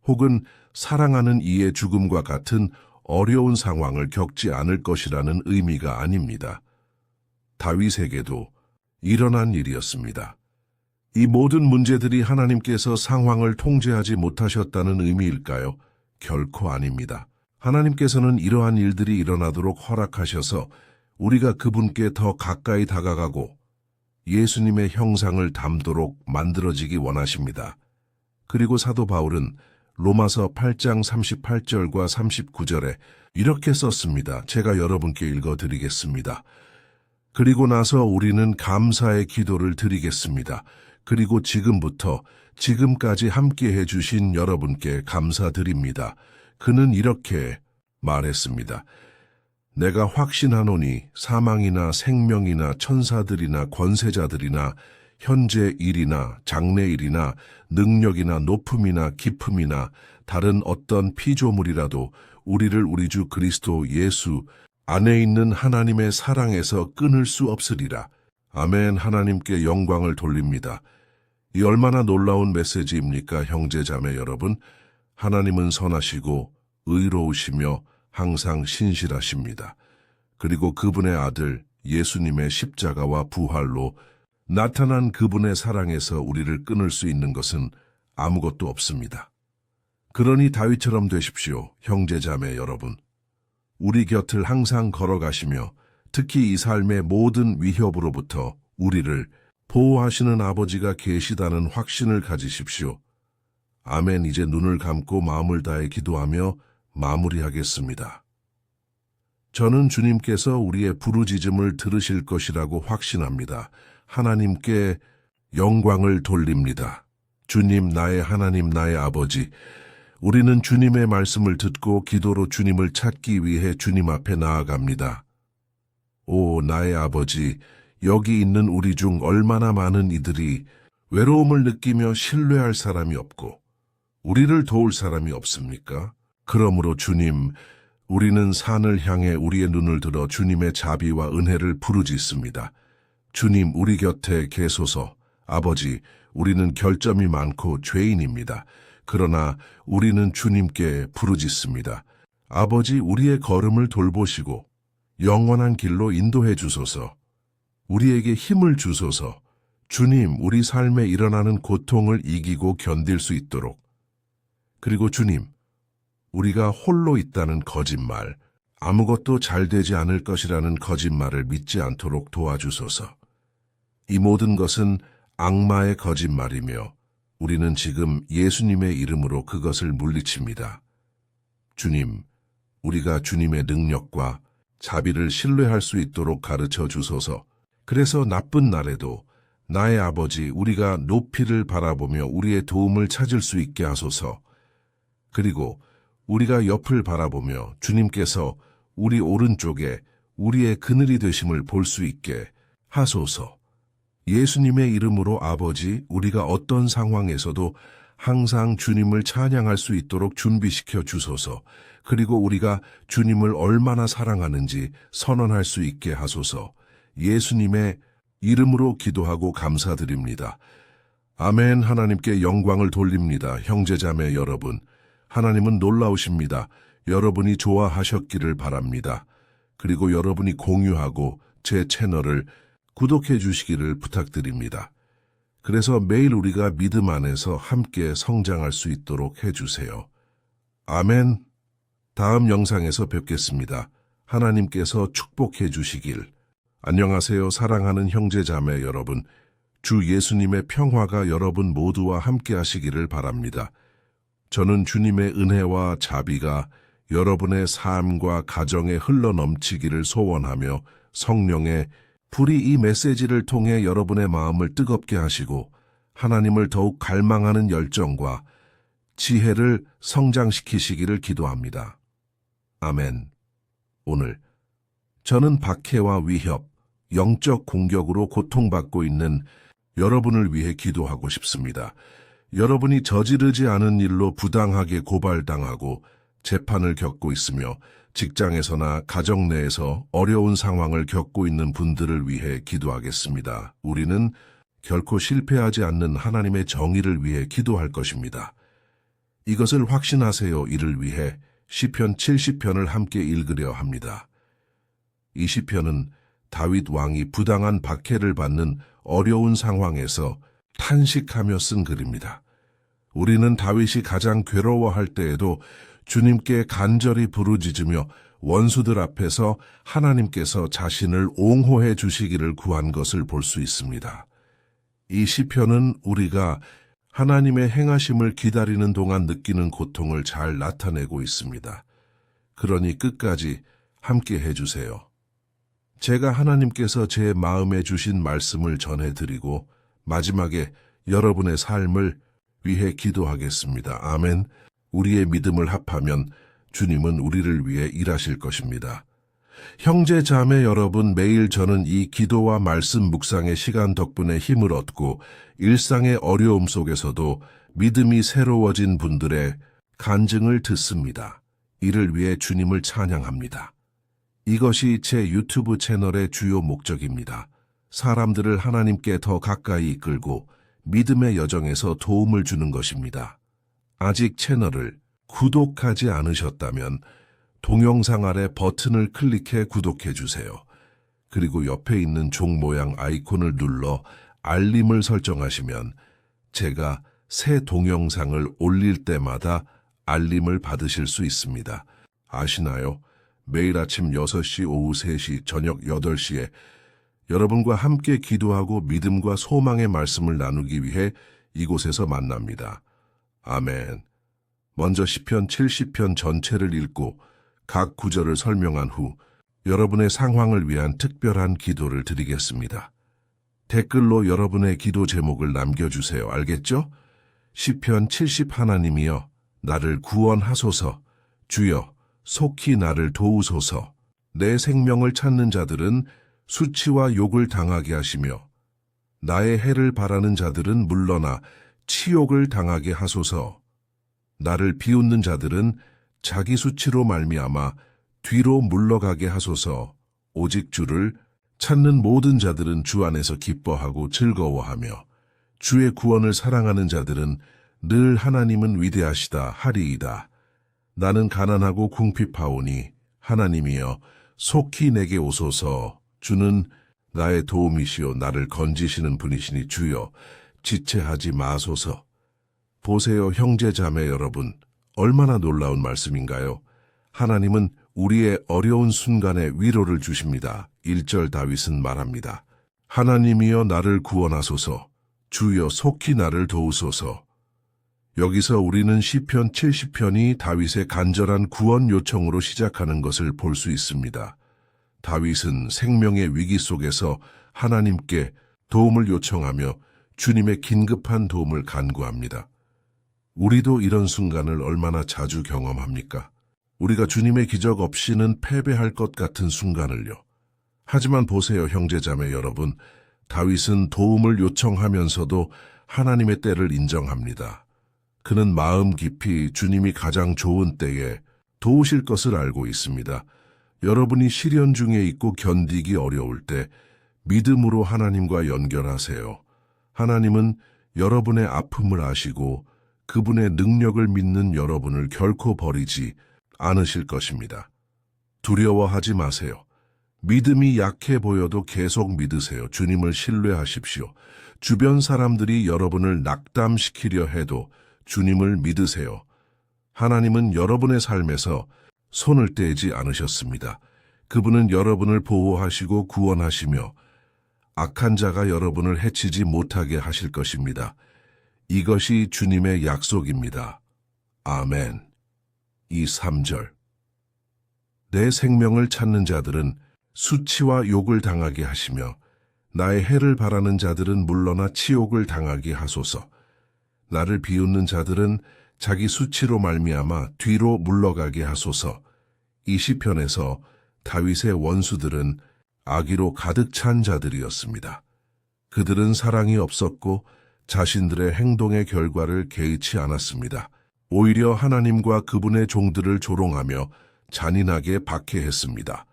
혹은 사랑하는 이의 죽음과 같은 어려운 상황을 겪지 않을 것이라는 의미가 아닙니다. 다윗에게도 일어난 일이었습니다. 이 모든 문제들이 하나님께서 상황을 통제하지 못하셨다는 의미일까요? 결코 아닙니다. 하나님께서는 이러한 일들이 일어나도록 허락하셔서 우리가 그분께 더 가까이 다가가고 예수님의 형상을 담도록 만들어지기 원하십니다. 그리고 사도 바울은 로마서 8장 38절과 39절에 이렇게 썼습니다. 제가 여러분께 읽어드리겠습니다. 그리고 나서 우리는 감사의 기도를 드리겠습니다. 그리고 지금부터 지금까지 함께 해주신 여러분께 감사드립니다. 그는 이렇게 말했습니다. 내가 확신하노니 사망이나 생명이나 천사들이나 권세자들이나 현재 일이나 장래 일이나 능력이나 높음이나 깊음이나 다른 어떤 피조물이라도 우리를 우리 주 그리스도 예수 안에 있는 하나님의 사랑에서 끊을 수 없으리라. 아멘. 하나님께 영광을 돌립니다. 이 얼마나 놀라운 메시지입니까, 형제자매 여러분? 하나님은 선하시고 의로우시며 항상 신실하십니다. 그리고 그분의 아들 예수님의 십자가와 부활로 나타난 그분의 사랑에서 우리를 끊을 수 있는 것은 아무것도 없습니다. 그러니 다윗처럼 되십시오, 형제자매 여러분. 우리 곁을 항상 걸어가시며 특히 이 삶의 모든 위협으로부터 우리를 보호하시는 아버지가 계시다는 확신을 가지십시오. 아멘. 이제 눈을 감고 마음을 다해 기도하며 마무리하겠습니다. 저는 주님께서 우리의 부르짖음을 들으실 것이라고 확신합니다. 하나님께 영광을 돌립니다. 주님, 나의 하나님, 나의 아버지, 우리는 주님의 말씀을 듣고 기도로 주님을 찾기 위해 주님 앞에 나아갑니다. 오, 나의 아버지, 여기 있는 우리 중 얼마나 많은 이들이 외로움을 느끼며 신뢰할 사람이 없고 우리를 도울 사람이 없습니까? 그러므로 주님, 우리는 산을 향해 우리의 눈을 들어 주님의 자비와 은혜를 부르짖습니다. 주님, 우리 곁에 계소서. 아버지, 우리는 결점이 많고 죄인입니다. 그러나 우리는 주님께 부르짖습니다. 아버지, 우리의 걸음을 돌보시고 영원한 길로 인도해 주소서. 우리에게 힘을 주소서. 주님, 우리 삶에 일어나는 고통을 이기고 견딜 수 있도록. 그리고 주님, 우리가 홀로 있다는 거짓말, 아무것도 잘 되지 않을 것이라는 거짓말을 믿지 않도록 도와주소서. 이 모든 것은 악마의 거짓말이며 우리는 지금 예수님의 이름으로 그것을 물리칩니다. 주님, 우리가 주님의 능력과 자비를 신뢰할 수 있도록 가르쳐 주소서. 그래서 나쁜 날에도 나의 아버지, 우리가 높이를 바라보며 우리의 도움을 찾을 수 있게 하소서. 그리고 우리가 옆을 바라보며 주님께서 우리 오른쪽에 우리의 그늘이 되심을 볼 수 있게 하소서. 예수님의 이름으로 아버지, 우리가 어떤 상황에서도 항상 주님을 찬양할 수 있도록 준비시켜 주소서. 그리고 우리가 주님을 얼마나 사랑하는지 선언할 수 있게 하소서. 예수님의 이름으로 기도하고 감사드립니다. 아멘. 하나님께 영광을 돌립니다. 형제자매 여러분, 하나님은 놀라우십니다. 여러분이 좋아하셨기를 바랍니다. 그리고 여러분이 공유하고 제 채널을 구독해 주시기를 부탁드립니다. 그래서 매일 우리가 믿음 안에서 함께 성장할 수 있도록 해주세요. 아멘. 다음 영상에서 뵙겠습니다. 하나님께서 축복해 주시길. 안녕하세요. 사랑하는 형제자매 여러분. 주 예수님의 평화가 여러분 모두와 함께 하시기를 바랍니다. 저는 주님의 은혜와 자비가 여러분의 삶과 가정에 흘러넘치기를 소원하며 성령의 불이 이 메시지를 통해 여러분의 마음을 뜨겁게 하시고 하나님을 더욱 갈망하는 열정과 지혜를 성장시키시기를 기도합니다. 아멘. 오늘 저는 박해와 위협, 영적 공격으로 고통받고 있는 여러분을 위해 기도하고 싶습니다. 여러분이 저지르지 않은 일로 부당하게 고발당하고 재판을 겪고 있으며 직장에서나 가정 내에서 어려운 상황을 겪고 있는 분들을 위해 기도하겠습니다. 우리는 결코 실패하지 않는 하나님의 정의를 위해 기도할 것입니다. 이것을 확신하세요. 이를 위해 시편 70편을 함께 읽으려 합니다. 이 시편은 다윗 왕이 부당한 박해를 받는 어려운 상황에서 탄식하며 쓴 글입니다. 우리는 다윗이 가장 괴로워할 때에도 주님께 간절히 부르짖으며 원수들 앞에서 하나님께서 자신을 옹호해 주시기를 구한 것을 볼 수 있습니다. 이 시편은 우리가 하나님의 행하심을 기다리는 동안 느끼는 고통을 잘 나타내고 있습니다. 그러니 끝까지 함께 해주세요. 제가 하나님께서 제 마음에 주신 말씀을 전해드리고 마지막에 여러분의 삶을 위해 기도하겠습니다. 아멘. 우리의 믿음을 합하면 주님은 우리를 위해 일하실 것입니다. 형제 자매 여러분, 매일 저는 이 기도와 말씀 묵상의 시간 덕분에 힘을 얻고 일상의 어려움 속에서도 믿음이 새로워진 분들의 간증을 듣습니다. 이를 위해 주님을 찬양합니다. 이것이 제 유튜브 채널의 주요 목적입니다. 사람들을 하나님께 더 가까이 이끌고 믿음의 여정에서 도움을 주는 것입니다. 아직 채널을 구독하지 않으셨다면 동영상 아래 버튼을 클릭해 구독해 주세요. 그리고 옆에 있는 종 모양 아이콘을 눌러 알림을 설정하시면 제가 새 동영상을 올릴 때마다 알림을 받으실 수 있습니다. 아시나요? 매일 아침 6시, 오후 3시, 저녁 8시에 여러분과 함께 기도하고 믿음과 소망의 말씀을 나누기 위해 이곳에서 만납니다. 아멘. 먼저 시편 70편 전체를 읽고 각 구절을 설명한 후 여러분의 상황을 위한 특별한 기도를 드리겠습니다. 댓글로 여러분의 기도 제목을 남겨주세요. 알겠죠? 시편 70 하나님이여 나를 구원하소서. 주여 속히 나를 도우소서. 내 생명을 찾는 자들은 수치와 욕을 당하게 하시며 나의 해를 바라는 자들은 물러나 치욕을 당하게 하소서. 나를 비웃는 자들은 자기 수치로 말미암아 뒤로 물러가게 하소서. 오직 주를 찾는 모든 자들은 주 안에서 기뻐하고 즐거워하며 주의 구원을 사랑하는 자들은 늘 하나님은 위대하시다 하리이다. 나는 가난하고 궁핍하오니 하나님이여 속히 내게 오소서. 주는 나의 도움이시오 나를 건지시는 분이시니 주여 지체하지 마소서. 보세요, 형제 자매 여러분, 얼마나 놀라운 말씀인가요? 하나님은 우리의 어려운 순간에 위로를 주십니다. 1절 다윗은 말합니다. 하나님이여 나를 구원하소서. 주여 속히 나를 도우소서. 여기서 우리는 시편 70편이 다윗의 간절한 구원 요청으로 시작하는 것을 볼 수 있습니다. 다윗은 생명의 위기 속에서 하나님께 도움을 요청하며 주님의 긴급한 도움을 간구합니다. 우리도 이런 순간을 얼마나 자주 경험합니까? 우리가 주님의 기적 없이는 패배할 것 같은 순간을요. 하지만 보세요, 형제자매 여러분, 다윗은 도움을 요청하면서도 하나님의 때를 인정합니다. 그는 마음 깊이 주님이 가장 좋은 때에 도우실 것을 알고 있습니다. 여러분이 시련 중에 있고 견디기 어려울 때 믿음으로 하나님과 연결하세요. 하나님은 여러분의 아픔을 아시고 그분의 능력을 믿는 여러분을 결코 버리지 않으실 것입니다. 두려워하지 마세요. 믿음이 약해 보여도 계속 믿으세요. 주님을 신뢰하십시오. 주변 사람들이 여러분을 낙담시키려 해도 주님을 믿으세요. 하나님은 여러분의 삶에서 손을 떼지 않으셨습니다. 그분은 여러분을 보호하시고 구원하시며 악한 자가 여러분을 해치지 못하게 하실 것입니다. 이것이 주님의 약속입니다. 아멘. 3절. 내 생명을 찾는 자들은 수치와 욕을 당하게 하시며 나의 해를 바라는 자들은 물러나 치욕을 당하게 하소서. 나를 비웃는 자들은 자기 수치로 말미암아 뒤로 물러가게 하소서. 이 시편에서 다윗의 원수들은 악의로 가득 찬 자들이었습니다. 그들은 사랑이 없었고 자신들의 행동의 결과를 개의치 않았습니다. 오히려 하나님과 그분의 종들을 조롱하며 잔인하게 박해했습니다.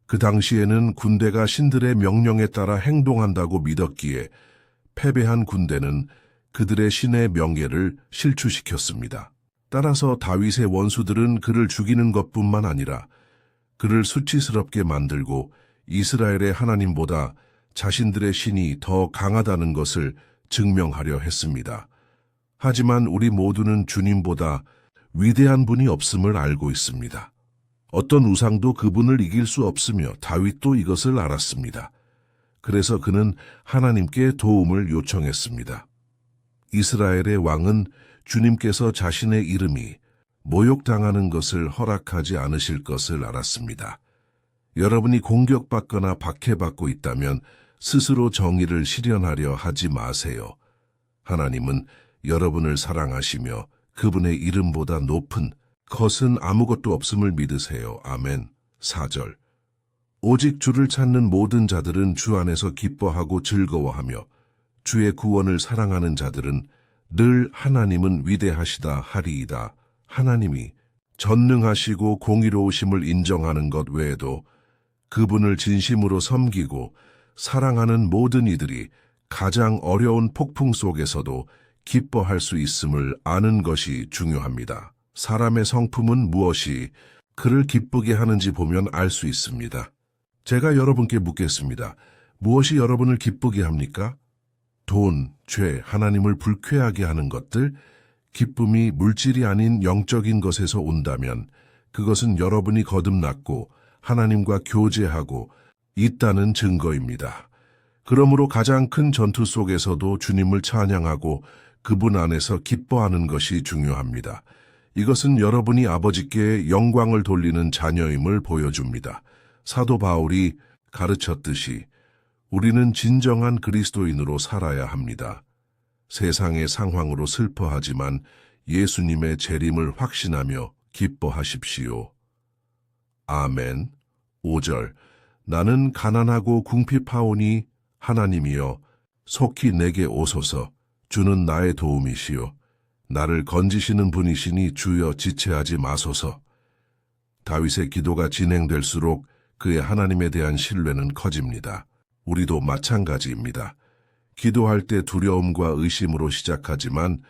그 당시에는 군대가 신들의 명령에 따라 행동한다고 믿었기에 패배한 군대는 그들의 신의 명예를 실추시켰습니다. 따라서 다윗의 원수들은 그를 죽이는 것뿐만 아니라 그를 수치스럽게 만들고 이스라엘의 하나님보다 자신들의 신이 더 강하다는 것을 증명하려 했습니다. 하지만 우리 모두는 주님보다 위대한 분이 없음을 알고 있습니다. 어떤 우상도 그분을 이길 수 없으며 다윗도 이것을 알았습니다. 그래서 그는 하나님께 도움을 요청했습니다. 이스라엘의 왕은 주님께서 자신의 이름이 모욕당하는 것을 허락하지 않으실 것을 알았습니다. 여러분이 공격받거나 박해받고 있다면 스스로 정의를 실현하려 하지 마세요. 하나님은 여러분을 사랑하시며 그분의 이름보다 높은 것은 아무것도 없음을 믿으세요. 아멘. 4절. 오직 주를 찾는 모든 자들은 주 안에서 기뻐하고 즐거워하며 주의 구원을 사랑하는 자들은 늘 하나님은 위대하시다 하리이다. 하나님이 전능하시고 공의로우심을 인정하는 것 외에도 그분을 진심으로 섬기고 사랑하는 모든 이들이 가장 어려운 폭풍 속에서도 기뻐할 수 있음을 아는 것이 중요합니다. 사람의 성품은 무엇이 그를 기쁘게 하는지 보면 알 수 있습니다. 제가 여러분께 묻겠습니다. 무엇이 여러분을 기쁘게 합니까? 돈, 죄, 하나님을 불쾌하게 하는 것들, 기쁨이 물질이 아닌 영적인 것에서 온다면 그것은 여러분이 거듭났고 하나님과 교제하고 있다는 증거입니다. 그러므로 가장 큰 전투 속에서도 주님을 찬양하고 그분 안에서 기뻐하는 것이 중요합니다. 이것은 여러분이 아버지께 영광을 돌리는 자녀임을 보여줍니다. 사도 바울이 가르쳤듯이 우리는 진정한 그리스도인으로 살아야 합니다. 세상의 상황으로 슬퍼하지만 예수님의 재림을 확신하며 기뻐하십시오. 아멘. 5절. 나는 가난하고 궁핍하오니 하나님이여 속히 내게 오소서. 주는 나의 도움이시요 나를 건지시는 분이시니 주여 지체하지 마소서. 다윗의 기도가 진행될수록 그의 하나님에 대한 신뢰는 커집니다. 우리도 마찬가지입니다. 기도할 때 두려움과 의심으로 시작하지만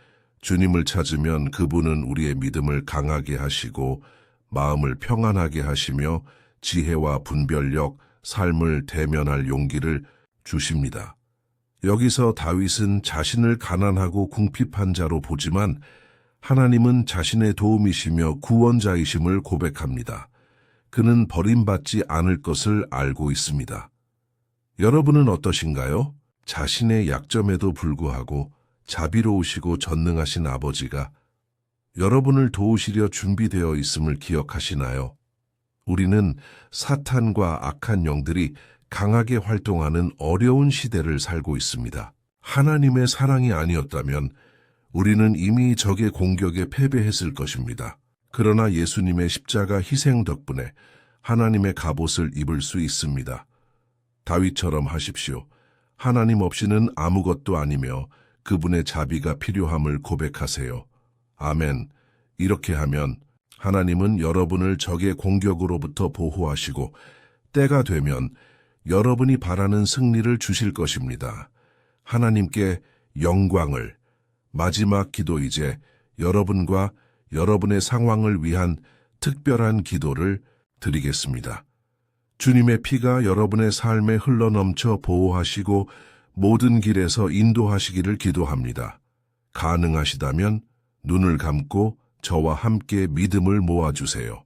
주님을 찾으면 그분은 우리의 믿음을 강하게 하시고 마음을 평안하게 하시며 지혜와 분별력, 삶을 대면할 용기를 주십니다. 여기서 다윗은 자신을 가난하고 궁핍한 자로 보지만 하나님은 자신의 도움이시며 구원자이심을 고백합니다. 그는 버림받지 않을 것을 알고 있습니다. 여러분은 어떠신가요? 자신의 약점에도 불구하고 자비로우시고 전능하신 아버지가 여러분을 도우시려 준비되어 있음을 기억하시나요? 우리는 사탄과 악한 영들이 강하게 활동하는 어려운 시대를 살고 있습니다. 하나님의 사랑이 아니었다면 우리는 이미 적의 공격에 패배했을 것입니다. 그러나 예수님의 십자가 희생 덕분에 하나님의 갑옷을 입을 수 있습니다. 다윗처럼 하십시오. 하나님 없이는 아무것도 아니며 그분의 자비가 필요함을 고백하세요. 아멘. 이렇게 하면 하나님은 여러분을 적의 공격으로부터 보호하시고 때가 되면 여러분이 바라는 승리를 주실 것입니다. 하나님께 영광을. 마지막 기도 이제 여러분과 여러분의 상황을 위한 특별한 기도를 드리겠습니다. 주님의 피가 여러분의 삶에 흘러넘쳐 보호하시고 모든 길에서 인도하시기를 기도합니다. 가능하시다면 눈을 감고 저와 함께 믿음을 모아주세요.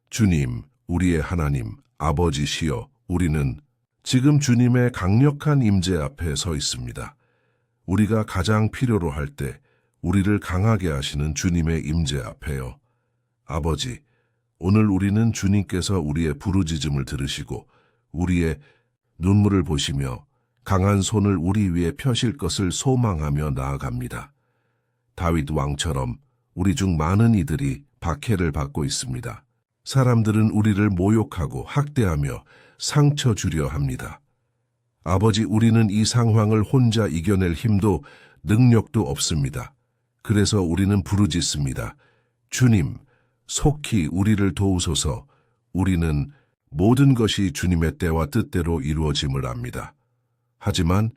주님, 우리의 하나님, 아버지시여, 우리는 지금 주님의 강력한 임재 앞에 서 있습니다. 우리가 가장 필요로 할 때 우리를 강하게 하시는 주님의 임재 앞에요. 아버지, 오늘 우리는 주님께서 우리의 부르짖음을 들으시고 우리의 눈물을 보시며 강한 손을 우리 위에 펴실 것을 소망하며 나아갑니다. 다윗 왕처럼 우리 중 많은 이들이 박해를 받고 있습니다. 사람들은 우리를 모욕하고 학대하며 상처 주려 합니다. 아버지, 우리는 이 상황을 혼자 이겨낼 힘도 능력도 없습니다. 그래서 우리는 부르짖습니다. 주님, 속히 우리를 도우소서. 우리는 모든 것이 주님의 때와 뜻대로 이루어짐을 압니다. 하지만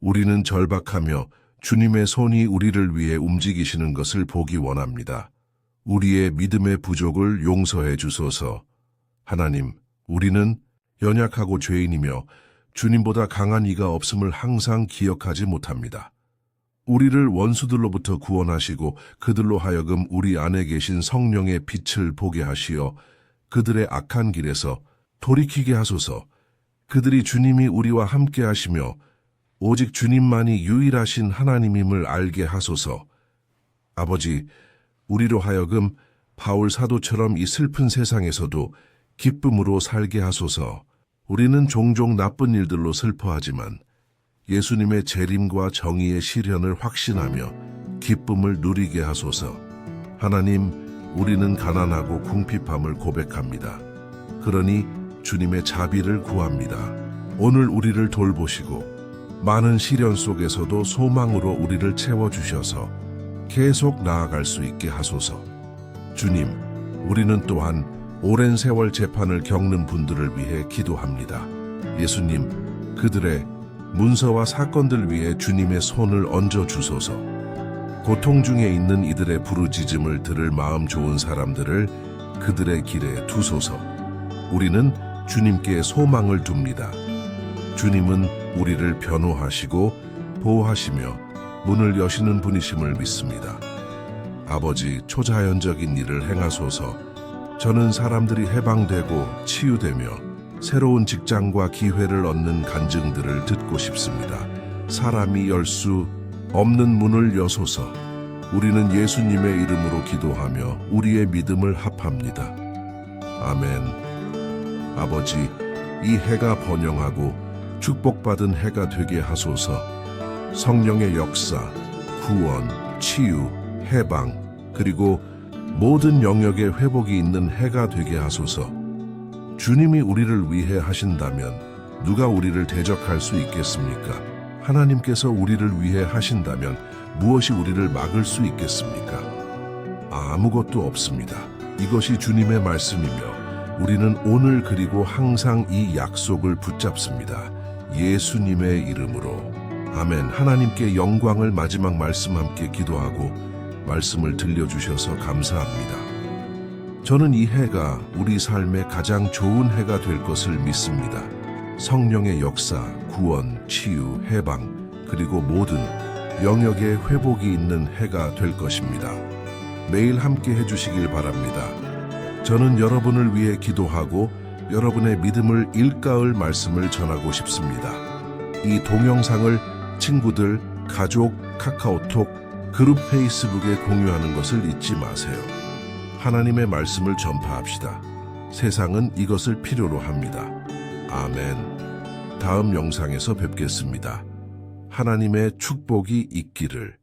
우리는 절박하며 주님의 손이 우리를 위해 움직이시는 것을 보기 원합니다. 우리의 믿음의 부족을 용서해 주소서. 하나님, 우리는 연약하고 죄인이며 주님보다 강한 이가 없음을 항상 기억하지 못합니다. 우리를 원수들로부터 구원하시고 그들로 하여금 우리 안에 계신 성령의 빛을 보게 하시어 그들의 악한 길에서 돌이키게 하소서. 그들이 주님이 우리와 함께 하시며 오직 주님만이 유일하신 하나님임을 알게 하소서. 아버지, 우리로 하여금 바울 사도처럼 이 슬픈 세상에서도 기쁨으로 살게 하소서. 우리는 종종 나쁜 일들로 슬퍼하지만 예수님의 재림과 정의의 실현을 확신하며 기쁨을 누리게 하소서. 하나님, 우리는 가난하고 궁핍함을 고백합니다. 그러니 주님의 자비를 구합니다. 오늘 우리를 돌보시고 많은 시련 속에서도 소망으로 우리를 채워주셔서 계속 나아갈 수 있게 하소서. 주님, 우리는 또한 오랜 세월 재판을 겪는 분들을 위해 기도합니다. 예수님, 그들의 문서와 사건들 위에 주님의 손을 얹어 주소서. 고통 중에 있는 이들의 부르짖음을 들을 마음 좋은 사람들을 그들의 길에 두소서. 우리는 주님께 소망을 둡니다. 주님은 우리를 변호하시고 보호하시며 문을 여시는 분이심을 믿습니다. 아버지, 초자연적인 일을 행하소서. 저는 사람들이 해방되고 치유되며 새로운 직장과 기회를 얻는 간증들을 듣고 싶습니다. 사람이 열 수 없는 문을 여소서. 우리는 예수님의 이름으로 기도하며 우리의 믿음을 합합니다. 아멘. 아버지, 이 해가 번영하고 축복받은 해가 되게 하소서. 성령의 역사, 구원, 치유, 해방, 그리고 모든 영역에 회복이 있는 해가 되게 하소서. 주님이 우리를 위해 하신다면 누가 우리를 대적할 수 있겠습니까? 하나님께서 우리를 위해 하신다면 무엇이 우리를 막을 수 있겠습니까? 아무것도 없습니다. 이것이 주님의 말씀이며 우리는 오늘 그리고 항상 이 약속을 붙잡습니다. 예수님의 이름으로. 아멘. 하나님께 영광을. 마지막 말씀 함께 기도하고 말씀을 들려주셔서 감사합니다. 저는 이 해가 우리 삶의 가장 좋은 해가 될 것을 믿습니다. 성령의 역사, 구원, 치유, 해방, 그리고 모든 영역에 회복이 있는 해가 될 것입니다. 매일 함께 해주시길 바랍니다. 저는 여러분을 위해 기도하고 여러분의 믿음을 일깨울 말씀을 전하고 싶습니다. 이 동영상을 친구들, 가족, 카카오톡, 그룹 페이스북에 공유하는 것을 잊지 마세요. 하나님의 말씀을 전파합시다. 세상은 이것을 필요로 합니다. 아멘. 다음 영상에서 뵙겠습니다. 하나님의 축복이 있기를.